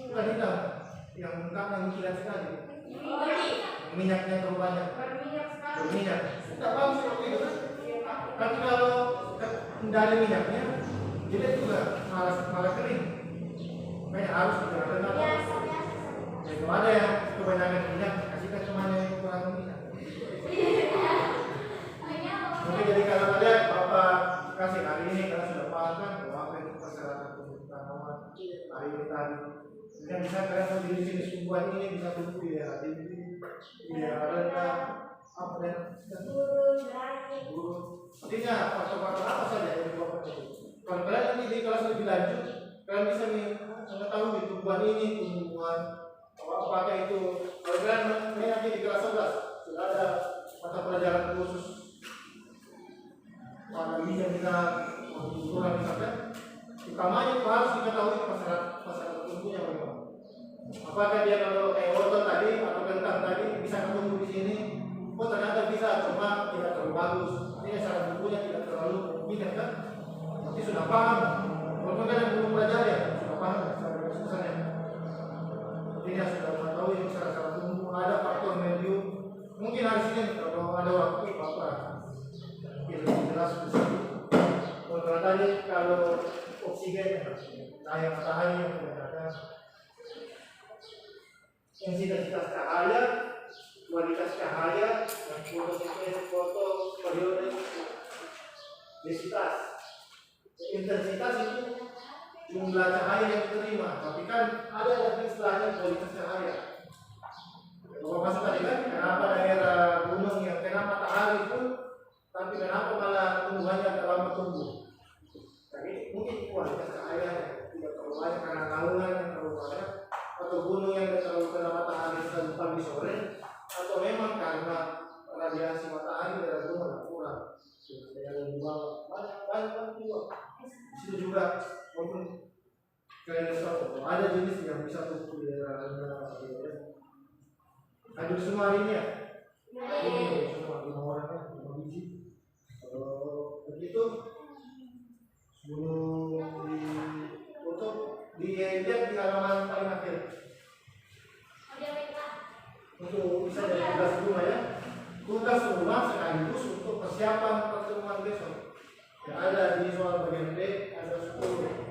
Bukan hitam, yang muntah yang kilat sekali. Minyaknya terlalu banyak. Berminyak. Tidak bagus kalau itu kan? Tapi kalau tidak ada minyaknya, jelek juga malah kering. Makanya harus diperhatikan. Kalau ada yang kebanyakan minyak, kasihkan semuanya yang kurang minyak. Mungkin jadi kalau ada Bapak kasih hari ini hari ini tadi. Yang bisa kalian mau di sini tumbuhan ini bisa tumbuh di daerah tinggi, di daerah rendah, apa dan burung. Artinya faktor-faktor apa saja yang menyebabkan itu? Kalau kalian nanti di kelas lebih lanjut, kalian bisa mengetahui tumbuhan ini, tumbuhan apakah itu. Kalau kalian nanti di kelas 11 sudah ada mata pelajaran khusus pada yang kita mengumpulkan misalkan, utamanya itu harus diketahui masalah tumbuhnya bagaimana. Apakah dia kalau kayak wortel tadi atau kentang tadi bisa tumbuh di sini? Oh ternyata bisa, cuma tidak terlalu bagus. Artinya cara tumbuhnya tidak terlalu mungkin kan? Nanti sudah paham. Walaupun kan yang belum belajar ya sudah paham cara susahnya. Artinya sudah mengetahui cara tumbuh. Ada faktor medium. Mungkin hari ini kalau ada waktu apa? Lebih jelas di sini. Kalau tadi kalau oksigen, cahaya matahari yang menggunakan intensitas cahaya, kualitas cahaya, dan foto periode densitas. Intensitas itu jumlah cahaya yang diterima, tapi kan ada istilahnya kualitas cahaya. Kalau masuk tadi kan, kenapa daerah gunung yang kena matahari pun, tapi kenapa malah tumbuhannya agak lama tumbuh? Tapi mungkin kualitas cahaya tidak terlalu banyak karena naungan yang terlalu banyak, atau gunung yang terlalu kena matahari selalu pagi sore, atau memang karena radiasi matahari dari gunung kurang. Yang bawah banyak juga. Di situ juga maupun kayak ada jenis yang bisa tumbuh di daerah rendah. Hadir semua ini ya. Ini semua 5 orangnya 5 biji. Kalau begitu sebelum ditutup dilihat di halaman paling akhir. Untuk bisa jadi tugas rumah ya. Tugas rumah sekaligus untuk persiapan pertemuan besok. Yang ada di soal bagian B ada 10.